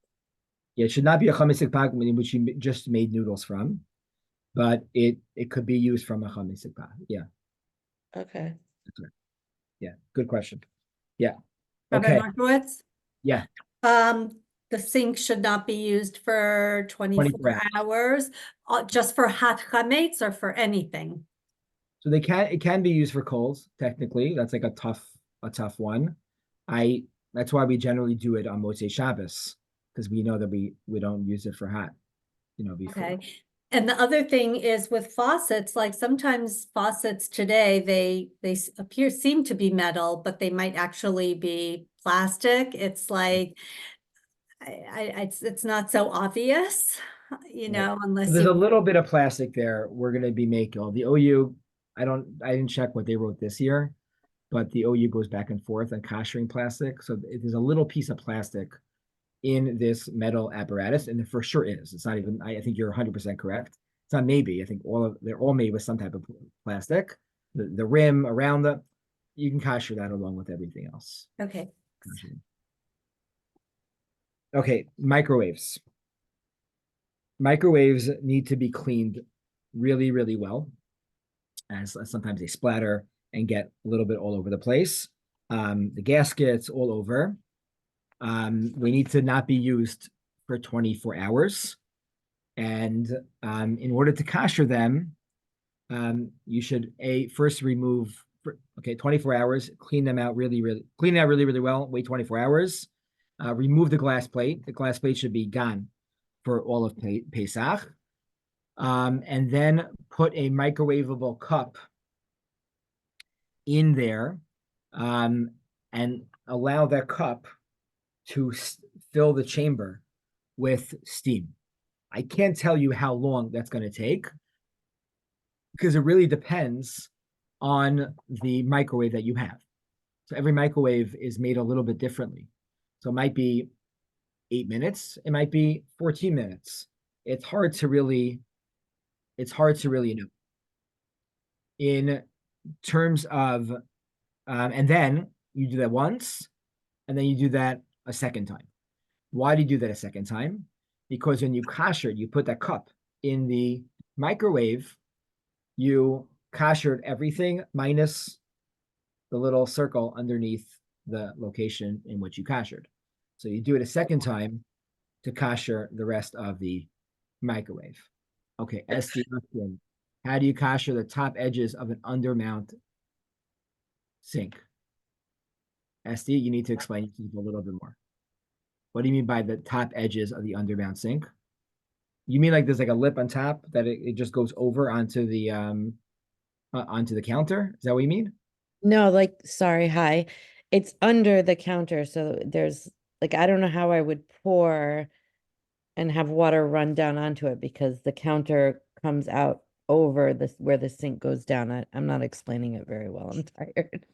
Yeah, it should not be a chametzik pot in which you just made noodles from, but it could be used from a chametzik pot. Yeah, Okay. that's right. Yeah, good question. Yeah. Rabbi Okay. Markowitz? Yeah. The sink should not be used for 24 24 hours, just for hot chametz or for anything. So it can be used for coals, technically. That's like a tough one. That's why we generally do it on Motzei Shabbos, because we know that we don't use it for hot, before. Okay. And the other thing is with faucets, like sometimes faucets today, they seem to be metal, but they might actually be plastic. It's like, it's not so obvious, unless There's a you, little bit of plastic there. We're gonna be making the OU. I didn't check what they wrote this year, but the OU goes back and forth on koshering plastic. So there's a little piece of plastic in this metal apparatus, and it for sure is. It's not even. I think you're 100% correct. It's not maybe. I think they're all made with some type of plastic. The rim around you can kosher that along with everything else. okay. Okay, microwaves. Microwaves need to be cleaned really, really well, as sometimes they splatter and get a little bit all over the place. The gaskets all over. They need to not be used for 24 hours. And in order to kosher them, you should first remove 24 hours, clean them out really, really well, wait 24 hours, remove the glass plate. The glass plate should be gone for all of Pesach. And then put a microwavable cup in there, and allow that cup to fill the chamber with steam. I can't tell you how long that's going to take, because it really depends on the microwave that you have. So every microwave is made a little bit differently. So it might be 8 minutes, it might be 14 minutes. It's hard to really know. In terms of, and then you do that once, and then you do that a second time. Why do you do that a second time? Because when you kosher, you put that cup in the microwave, you koshered everything minus the little circle underneath the location in which you koshered. So you do it a second time to kosher the rest of the microwave. Okay, Esty, how do you kosher the top edges of an undermount sink? Esty, you need to explain a little bit more. What do you mean by the top edges of the undermount sink? You mean like there's like a lip on top that it just goes over onto the counter? Is that what you mean? No, sorry, hi. It's under the counter, so there's I don't know how I would pour and have water run down onto it because the counter comes out over where the sink goes down. I'm not explaining it very well. I'm tired.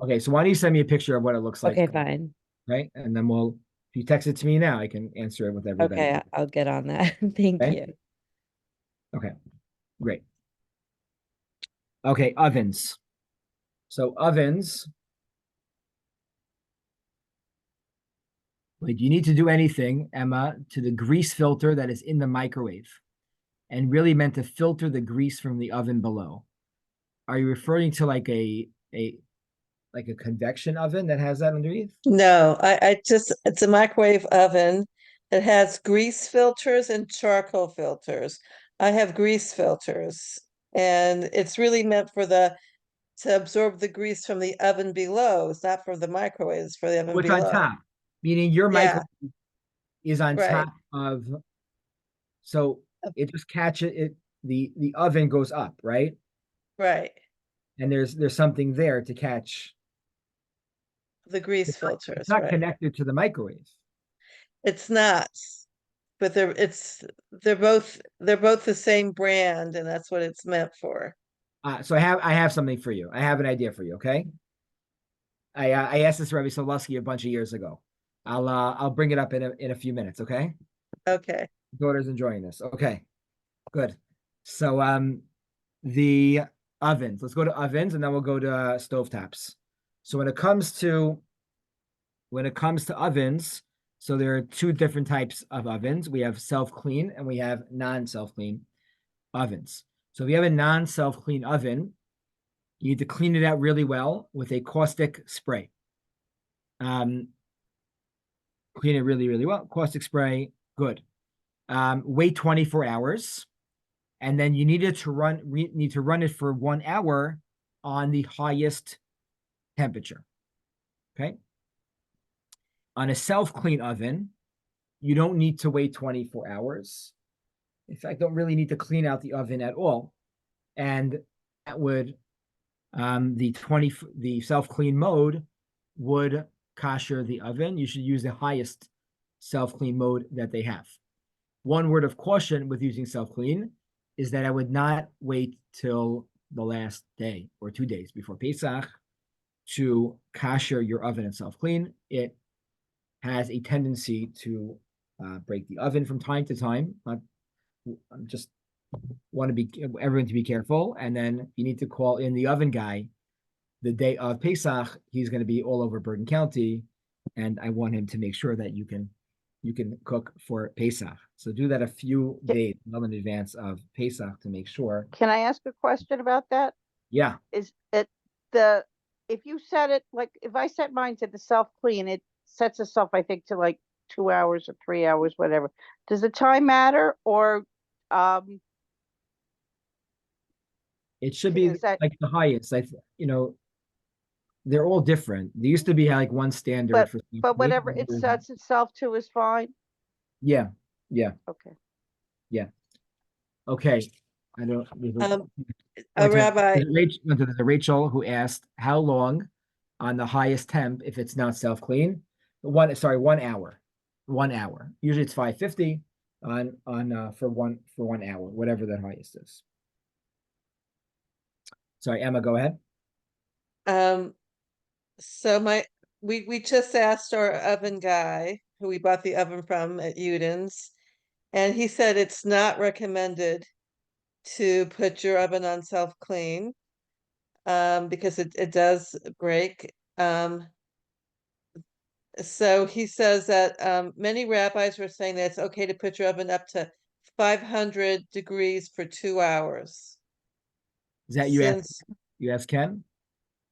Okay, so why don't you send me a picture of what it looks like? Okay, fine. Right, and then if you text it to me now, I can answer it with everybody. Okay, I'll get on that. Thank Okay. you. Okay, great. Okay, ovens. So ovens, do you need to do anything, Emma, to the grease filter that is in the microwave, and really meant to filter the grease from the oven below? Are you referring to like a convection oven that has that underneath? No, it's a microwave oven. It has grease filters and charcoal filters. I have grease filters, and it's really meant to absorb the grease from the oven below. It's not for the microwave, it's for the oven What's below. on top? Meaning your Yeah. microwave is on Right. top of, so it just catches it, the oven goes up, right? Right. And there's something there to catch. The grease It's filters, not right. connected to the microwave. It's not, but they're both the same brand, and that's what it's meant for. So I have something for you. I have an idea for you. Okay. I asked this Rabbi Solusky a bunch of years ago. I'll bring it up in a few minutes. Okay. Okay. Daughter's enjoying this. Okay. Good. So the ovens. Let's go to ovens, and then we'll go to stovetops. So when it comes to ovens, so there are two different types of ovens. We have self-clean and we have non-self-clean ovens. So if you have a non-self-clean oven, you need to clean it out really well with a caustic spray. Clean it really, really well. Caustic spray, good. Wait 24 hours. And then you need to run it for 1 hour on the highest temperature. Okay. On a self-clean oven, you don't need to wait 24 hours. In fact, don't really need to clean out the oven at all. And that would the self-clean mode would kosher the oven. You should use the highest self-clean mode that they have. One word of caution with using self-clean is that I would not wait till the last day or 2 days before Pesach to kosher your oven and self-clean. It has a tendency to break the oven from time to time. Just want everyone to be careful. And then you need to call in the oven guy the day of Pesach. He's going to be all over Bergen County, and I want him to make sure that you can cook for Pesach. So do that a few days well in advance of Pesach to make sure. Can I ask a question about that? Yeah. Is it if you set it, like, if I set mine to the self-clean, it sets itself, I think, to like 2 hours or 3 hours, whatever. Does the time matter, or it should be like the highest. They're all different. There used to be like one standard for but whatever it sets itself to is fine? Yeah. Okay. Yeah. Okay. I don't. Rabbi. There's a Rachel who asked how long on the highest temp if it's not self-clean. 1 hour. 1 hour. Usually it's 550 for one hour, whatever the highest is. Sorry, Emma, go ahead. So we just asked our oven guy who we bought the oven from at Uden's, and he said it's not recommended to put your oven on self-clean because it does break. So he says that many rabbis were saying that it's okay to put your oven up to 500 degrees for 2 hours. Is that you asked Ken?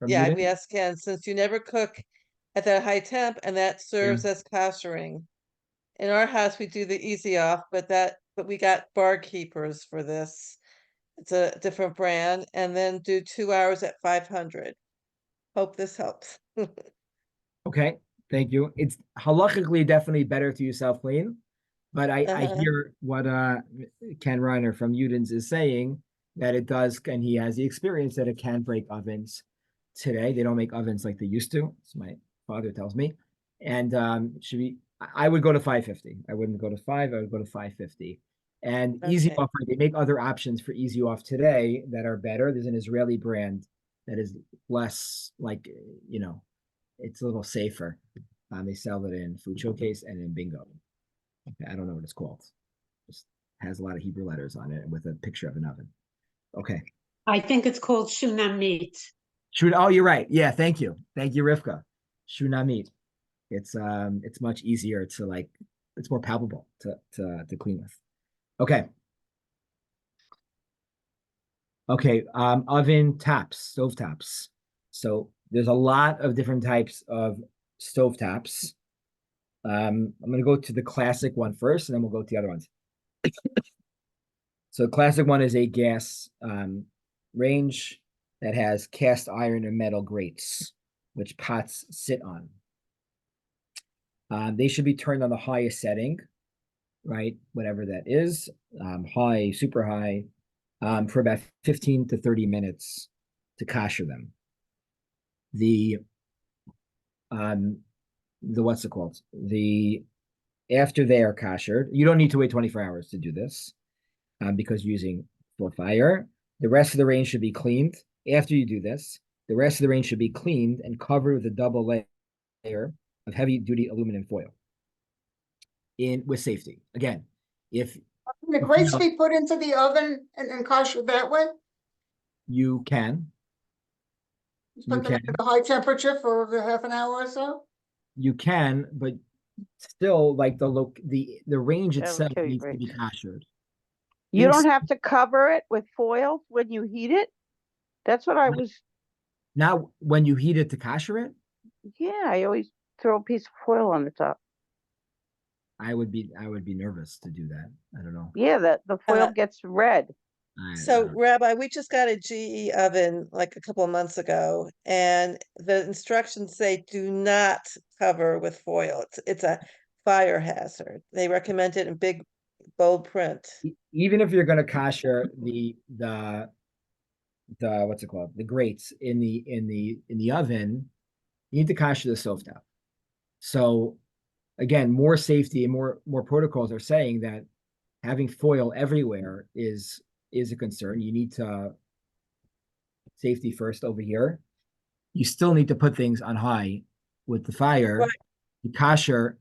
Yeah, we asked Ken, since you never cook at that high temp, and that serves as koshering. In our house, we do the easy off, but we got bar keepers for this. It's a different brand, and then do 2 hours at 500. Hope this helps. Okay, thank you. It's halachically definitely better to use self-clean, but I hear what Ken Reiner from Uden's is saying, that it does, and he has the experience that it can break ovens. Today they don't make ovens like they used to, as my father tells me, and I would go to 550. I wouldn't go to 5. I would go to 550. And Easy Off, they make other options for Easy Off today that are better. There's an Israeli brand that is less it's a little safer. They sell it in Food Showcase and in Bingo. Okay, I don't know what it's called. Just has a lot of Hebrew letters on it with a picture of an oven. Okay. I think it's called Shunamit. Oh, you're right. Yeah, thank you, Rivka. Shunamit. It's much easier to it's more palpable to clean with. Okay. Oven tops, stove tops. So there's a lot of different types of stove tops. I'm going to go to the classic one first, and then we'll go to the other ones. So the classic one is a gas range that has cast iron and metal grates, which pots sit on. They should be turned on the highest setting, right? Whatever that is, high, super high, for about 15 to 30 minutes to kosher them. What's it called? After they are koshered, you don't need to wait 24 hours to do this, because you're using full fire. The rest of the range should be cleaned. After you do this, the rest of the range should be cleaned and covered with a double layer of heavy duty aluminum foil with safety. Again, if Can the grates be put into the oven and kosher that way? you can, Put them at a high temperature for the half an hour or so? but still, like the range That'll itself kill your needs to be grapes. koshered. You don't Ins- have to cover it with foil when you heat it? That's what I was, Now, when you heat it to kosher it, yeah, I always throw a piece of foil on the top. I would be nervous to do that. I don't know. Yeah, the foil gets red. So don't- Rabbi, we just got a GE oven like a couple of months ago, and the instructions say do not cover with foil. It's a fire hazard. They recommend it in big bold print. even if you're going to kosher the what's it called, the grates in the oven, you need to kosher the stovetop. So again, more safety and more protocols are saying that having foil everywhere is a concern. You need to safety first over here. You still need to put things on high with the fire. Right. The kosher.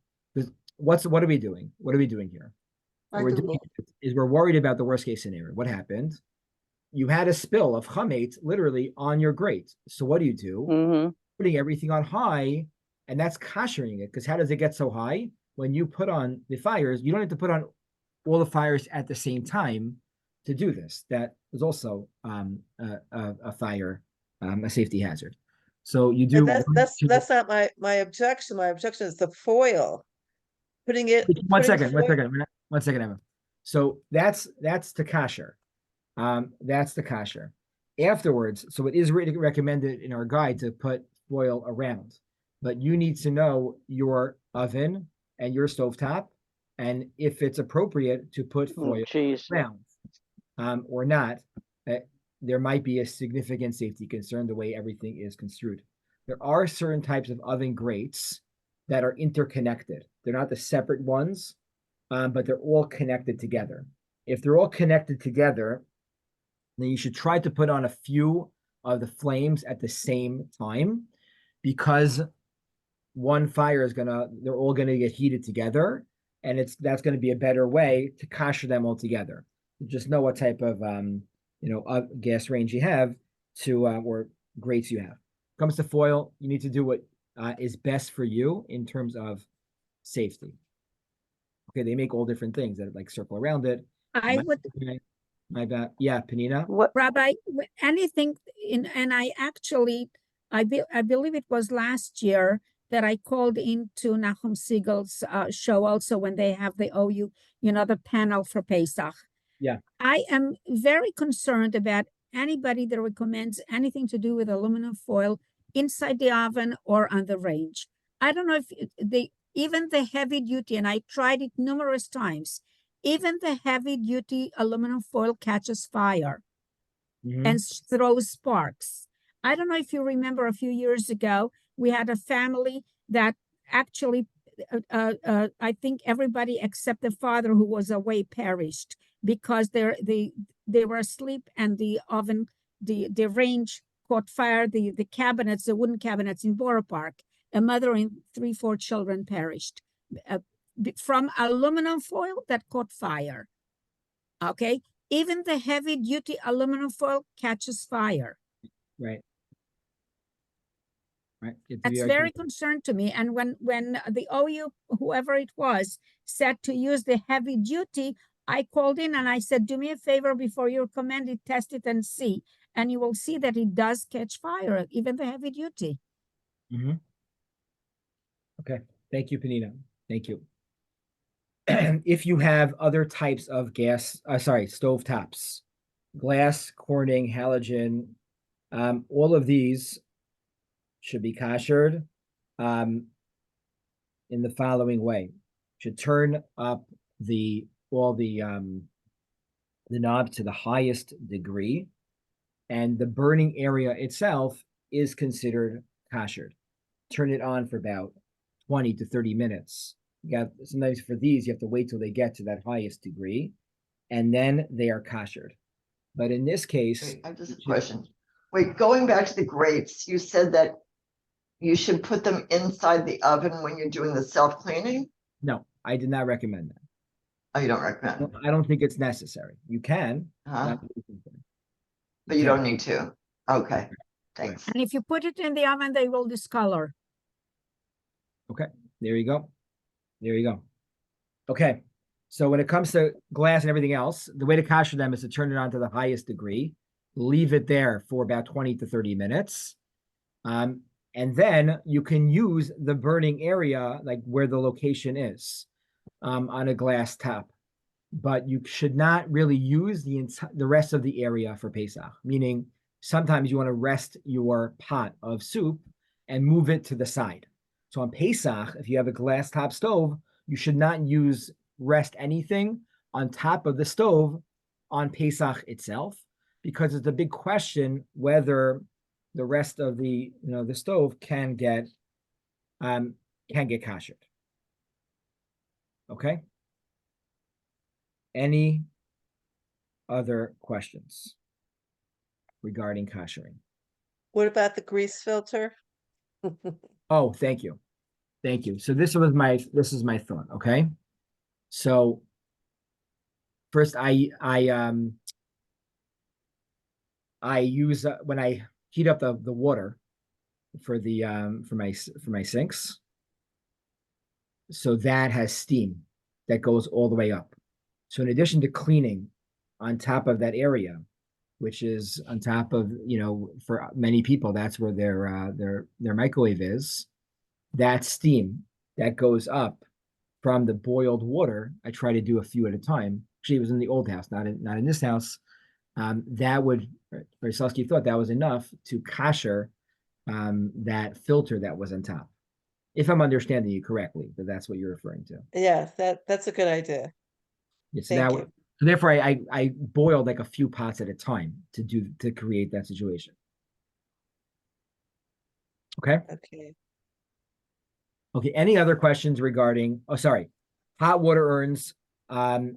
What are we doing? What are we doing here? What we're doing is we're worried about the worst case scenario. What happened? You had a spill of chametz literally on your grate. So what do you do? Mm-hmm. Putting everything on high, and that's koshering it. Because how does it get so high? When you put on the fires, you don't have to put on all the fires at the same time to do this. That is also a fire, a safety hazard. So you do. And that's not my objection. My objection is the foil. Putting it. One putting second, Emma. So that's the kosher. That's the kosher. Afterwards, so it is recommended in our guide to put foil around, but you need to know your oven and your stovetop, and if it's appropriate to put foil around, or not. There might be a significant safety concern the way everything is construed. There are certain types of oven grates that are interconnected. They're not the separate ones, but they're all connected together. If they're all connected together, then you should try to put on a few of the flames at the same time, because one fire is they're all gonna get heated together, and that's gonna be a better way to kosher them all together. Just know what type of gas range you have or grates you have. Comes to foil, you need to do what is best for you in terms of safety. Okay, they make all different things that like circle around it. I would, yeah, Panina. What? Rabbi, anything and I actually, I believe it was last year that I called into Nachum Siegel's show also when they have the OU, the panel for Pesach. Yeah. I am very concerned about anybody that recommends anything to do with aluminum foil inside the oven or on the range. I don't know if even the heavy duty, and I tried it numerous times, even the heavy duty aluminum foil catches fire and throws sparks. I don't know if you remember a few years ago, we had a family that actually, I think everybody except the father who was away perished because they were asleep and the oven, the range caught fire, the cabinets, the wooden cabinets in Borough Park. A mother and 3-4 children perished from aluminum foil that caught fire. Okay, even the heavy duty aluminum foil catches fire. Right. That's very concerned to me. And when the OU, whoever it was, said to use the heavy duty, I called in and I said, do me a favor before you recommend it, test it and see. And you will see that it does catch fire, even the heavy duty. Okay. Thank you, Panina. Thank you. If you have other types of stove tops, glass, Corning, halogen, all of these should be koshered in the following way. Should turn up the knob to the highest degree, and the burning area itself is considered koshered. Turn it on for about 20 to 30 minutes. Sometimes for these, you have to wait till they get to that highest degree, and then they are koshered. But in this case, Wait, I have just a you should- question. Wait, going back to the grapes, you said that you should put them inside the oven when you're doing the self-cleaning? no, I did not recommend that. Oh, you don't recommend, I don't think it's necessary. You can, huh? but But you can. don't need to. Okay, thanks. And if you put it in the oven, they will discolor. Okay, there you go. There you go. Okay, so when it comes to glass and everything else, the way to kosher them is to turn it on to the highest degree, leave it there for about 20 to 30 minutes. And then you can use the burning area, like where the location is, on a glass top. But you should not really use the rest of the area for Pesach, meaning sometimes you want to rest your pot of soup and move it to the side. So on Pesach, if you have a glass top stove, you should not rest anything on top of the stove on Pesach itself, because it's a big question whether the rest of the stove can get koshered. Okay. Any other questions regarding koshering? What about the grease filter? Oh, thank you. Thank you. So this is my thought. Okay. So first I use when I heat up the water for the for my sinks. So that has steam that goes all the way up. So in addition to cleaning on top of that area, which is on top of, for many people, that's where their microwave is, that steam that goes up from the boiled water, I try to do a few at a time. Actually, it was in the old house, not in this house. That would, Verselsky thought that was enough to kosher that filter that was on top. If I'm understanding you correctly, but that's what you're referring to. Yes, that's a good idea. Yeah, so Thank that you. so therefore I boiled like a few pots at a time to create that situation. Okay. Okay. Okay. Any other questions regarding? Oh, sorry. Hot water urns. Hot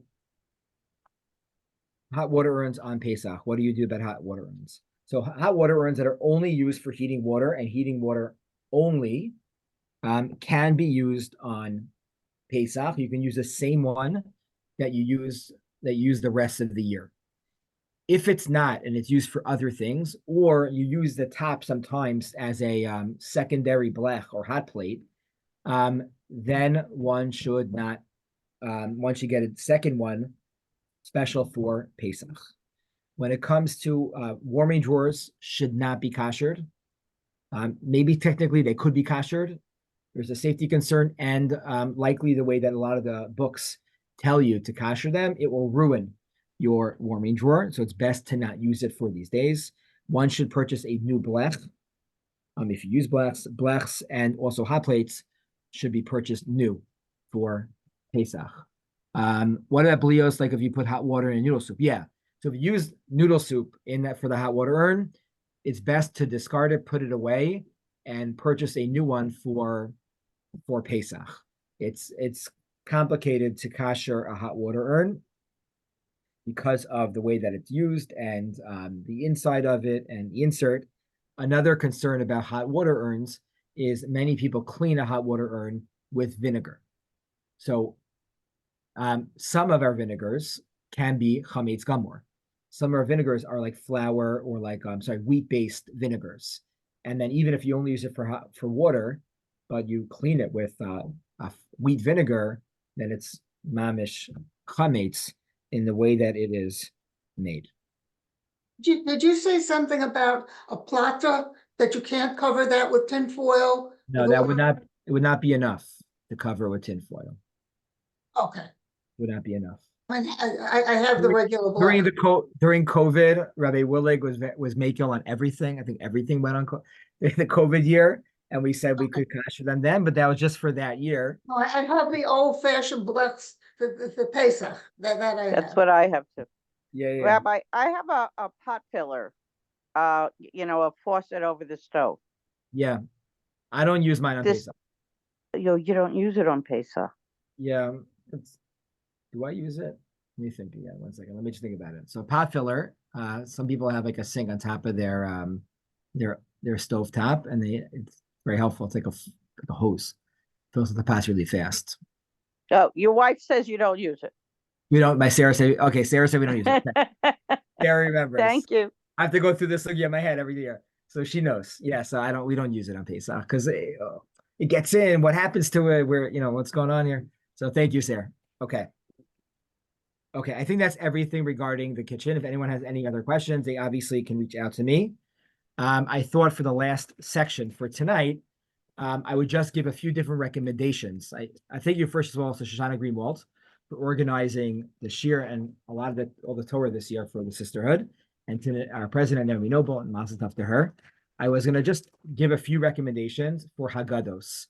water urns on Pesach. What do you do about hot water urns? So hot water urns that are only used for heating water and heating water only can be used on Pesach. You can use the same one that you use the rest of the year. If it's not, and it's used for other things, or you use the top sometimes as a secondary blech or hot plate, then one should not. One should get a second one special for Pesach. When it comes to warming drawers, should not be koshered. Maybe technically they could be koshered. There's a safety concern, and likely the way that a lot of the books tell you to kosher them, it will ruin your warming drawer. So it's best to not use it for these days. One should purchase a new blech. If you use blechs and also hot plates should be purchased new for Pesach. What about blios? Like if you put hot water in noodle soup? Yeah. So if you use noodle soup in that for the hot water urn, it's best to discard it, put it away, and purchase a new one for Pesach. It's complicated to kosher a hot water urn because of the way that it's used and the inside of it and the insert. Another concern about hot water urns is many people clean a hot water urn with vinegar. So some of our vinegars can be chametz gamor. Some of our vinegars are like flour or like wheat-based vinegars. And then even if you only use it for water, but you clean it with wheat vinegar, then it's mamish chametz in the way that it is made. Did you say something about a plata that you can't cover that with tin foil? No, that would not be enough to cover with tin foil. Okay. Would not be enough. I mean, I have the regular During black. during COVID, Rabbi Willig was making on everything. I think everything went on the COVID year, and we said we could kosher them then, but that was just for that year. No, I have the old fashioned blacks, the Pesach, that I have. That's what I have too. Yeah. Rabbi, I have a pot filler, a faucet over the stove. Yeah. I don't use mine on Pesach. You don't use it on Pesach. Yeah. Do I use it? Let me think again. 1 second. Let me just think about it. So pot filler, Some people have like a sink on top of their stove top, and it's very helpful. It's like a hose. Fills up the pots really fast. Oh, your wife says you don't use it. We don't. My Sarah said, okay, Sarah said we don't use it. Sarah remembers. Thank you. I have to go through this looking at my head every year, so she knows. Yeah, so we don't use it on Pesach because it gets in. What happens to it? Where what's going on here? So thank you, Sarah. Okay. Okay, I think that's everything regarding the kitchen. If anyone has any other questions, they obviously can reach out to me. I thought for the last section for tonight, I would just give a few different recommendations. I thank you first of all to Shoshana Greenwald for organizing the shir and a lot of all the Torah this year for the sisterhood, and to our president Naomi Noble, and mazel tov to her. I was going to just give a few recommendations for Haggados.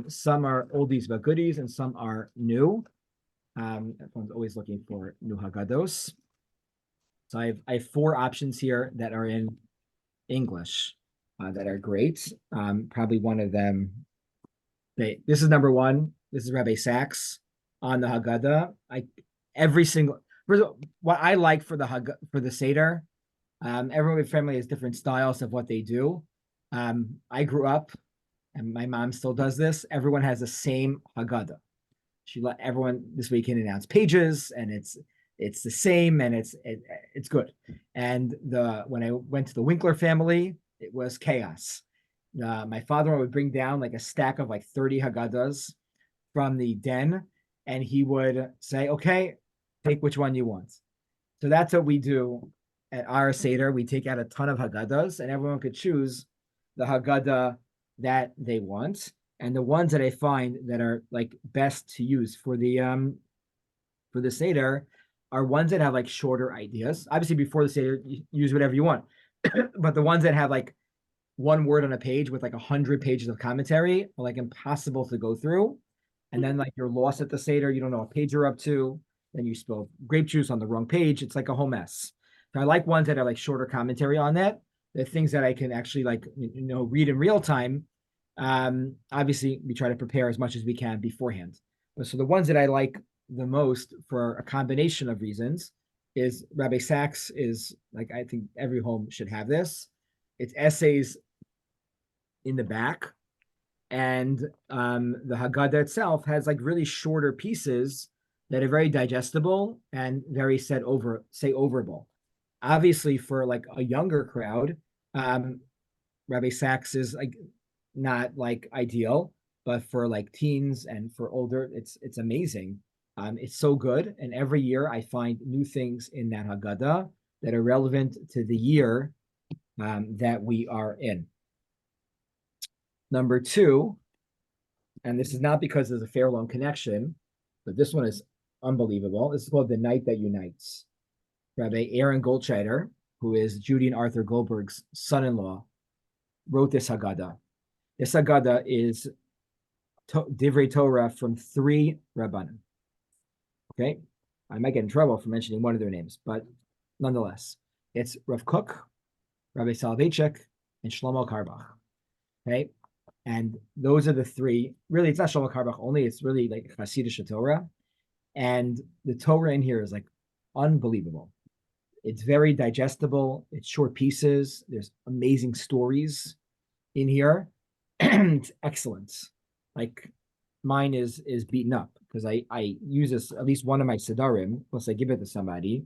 Some are oldies but goodies, and some are new. Everyone's always looking for new Haggados. So I have 4 options here that are in English that are great. Probably one of them. This is number 1. This is Rabbi Sachs on the Haggadah. What I like for the Seder. Everyone with family has different styles of what they do. I grew up, and my mom still does this. Everyone has the same Haggadah. She let everyone this weekend announce pages, and it's the same, and it's good. And when I went to the Winkler family, it was chaos. My father would bring down like a stack of like 30 Haggadahs from the den, and he would say, "Okay, take which one you want." So that's what we do at our Seder. We take out a ton of Haggadahs, and everyone could choose the Haggadah that they want. And the ones that I find that are like best to use for the Seder are ones that have like shorter ideas. Obviously, before the Seder, you use whatever you want. But the ones that have like one word on a page with like 100 pages of commentary are like impossible to go through. And then like you're lost at the Seder, you don't know what page you're up to. Then you spill grape juice on the wrong page. It's like a whole mess. So I like ones that are like shorter commentary on that. The things that I can actually like read in real time. Obviously, we try to prepare as much as we can beforehand. So the ones that I like the most for a combination of reasons is Rabbi Sachs is like, I think every home should have this. It's essays in the back, and the Haggadah itself has like really shorter pieces that are very digestible and very overable. Obviously, for like a younger crowd, Rabbi Sachs is like not like ideal, but for like teens and for older, it's amazing. It's so good, and every year I find new things in that Haggadah that are relevant to the year that we are in. Number 2, and this is not because there's a fair loan connection, but this one is unbelievable. This is called The Night That Unites. Rabbi Aaron Goldscheider, who is Judy and Arthur Goldberg's son-in-law, wrote this Haggadah. This Haggadah is Divrei Torah from 3 Rabbanim. Okay, I might get in trouble for mentioning one of their names, but nonetheless, it's Rav Kook, Rabbi Soloveitchik, and Shlomo Karbach. Okay, and those are the 3. Really, it's not Shlomo Karbach only. It's really like Hasidic Torah, and the Torah in here is like unbelievable. It's very digestible. It's short pieces. There's amazing stories in here. It's excellent. Like mine is beaten up because I use this at least one of my Sidarim, plus I give it to somebody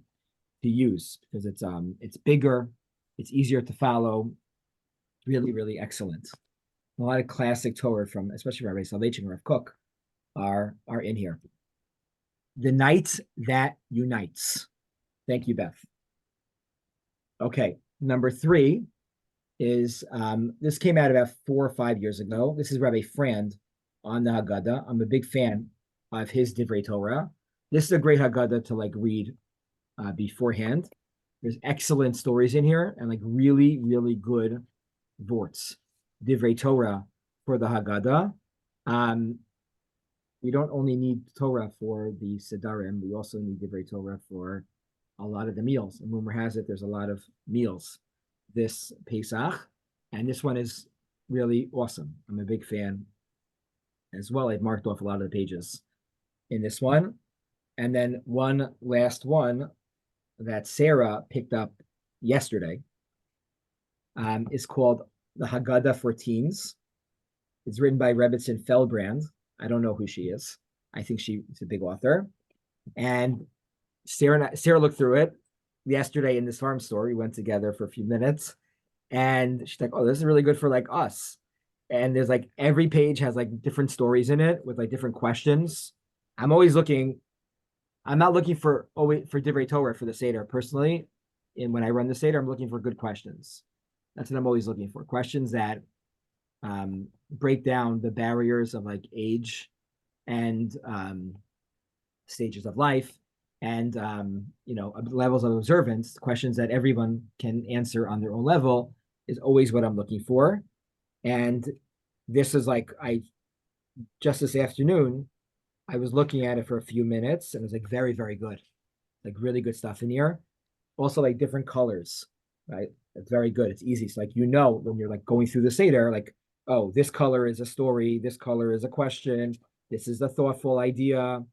to use because it's bigger, it's easier to follow. Really, really excellent. A lot of classic Torah from especially Rabbi Soloveitchik and Rav Kook are in here. The Night That Unites. Thank you, Beth. Okay, number 3 is this came out about 4 or 5 years ago. This is Rabbi Frand on the Haggadah. I'm a big fan of his Divrei Torah. This is a great Haggadah to like read beforehand. There's excellent stories in here and like really, really good vorts. Divrei Torah for the Haggadah. We don't only need Torah for the Sedarim, we also need Divrei Torah for a lot of the meals. And rumor has it there's a lot of meals this Pesach, and this one is really awesome. I'm a big fan as well. I've marked off a lot of the pages in this one. And then one last one, that Sarah picked up yesterday is called The Haggadah for Teens. It's written by Rebbetzin Feldbrand. I don't know who she is. I think she's a big author. And Sarah looked through it yesterday in this farm store. We went together for a few minutes, and she's like, "Oh, this is really good for like us." And there's like every page has like different stories in it with like different questions. I'm always looking. I'm not looking for Divrei Torah for the Seder personally. And when I run the Seder, I'm looking for good questions. That's what I'm always looking for. Questions that break down the barriers of like age and stages of life and levels of observance. Questions that everyone can answer on their own level is always what I'm looking for. And this is like just this afternoon, I was looking at it for a few minutes and it was like very, very good. Like really good stuff in here. Also like different colors, right? It's very good. It's easy. So like, when you're like going through the Seder, like, oh, this color is a story. This color is a question. This is a thoughtful idea.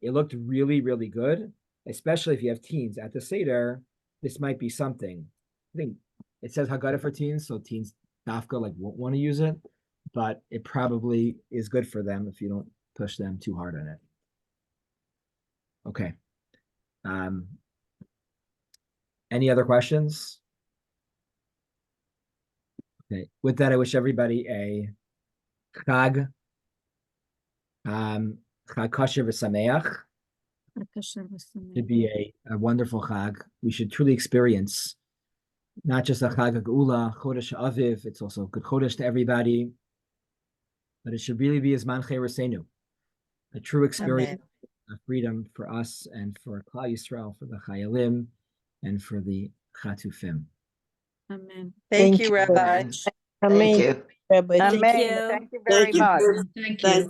It looked really, really good, especially if you have teens at the Seder. This might be something. I think it says Haggadah for teens, so teens dafka like won't want to use it, but it probably is good for them if you don't push them too hard on it. Okay. Any other questions? Okay. With that, I wish everybody a Chag Kosher v'Sameach. To be a wonderful Chag. We should truly experience not just a Chag Geula, Chodesh Aviv. It's also a good Chodesh to everybody, but it should really be a Zman Chayresenu, a true experience of freedom for us and for Klal Yisrael, for the Chayalim, and for the Chatufim. Amen. Thank you, Rabbi. Thank you. Amen. Thank you. Thank you very much. Thank you.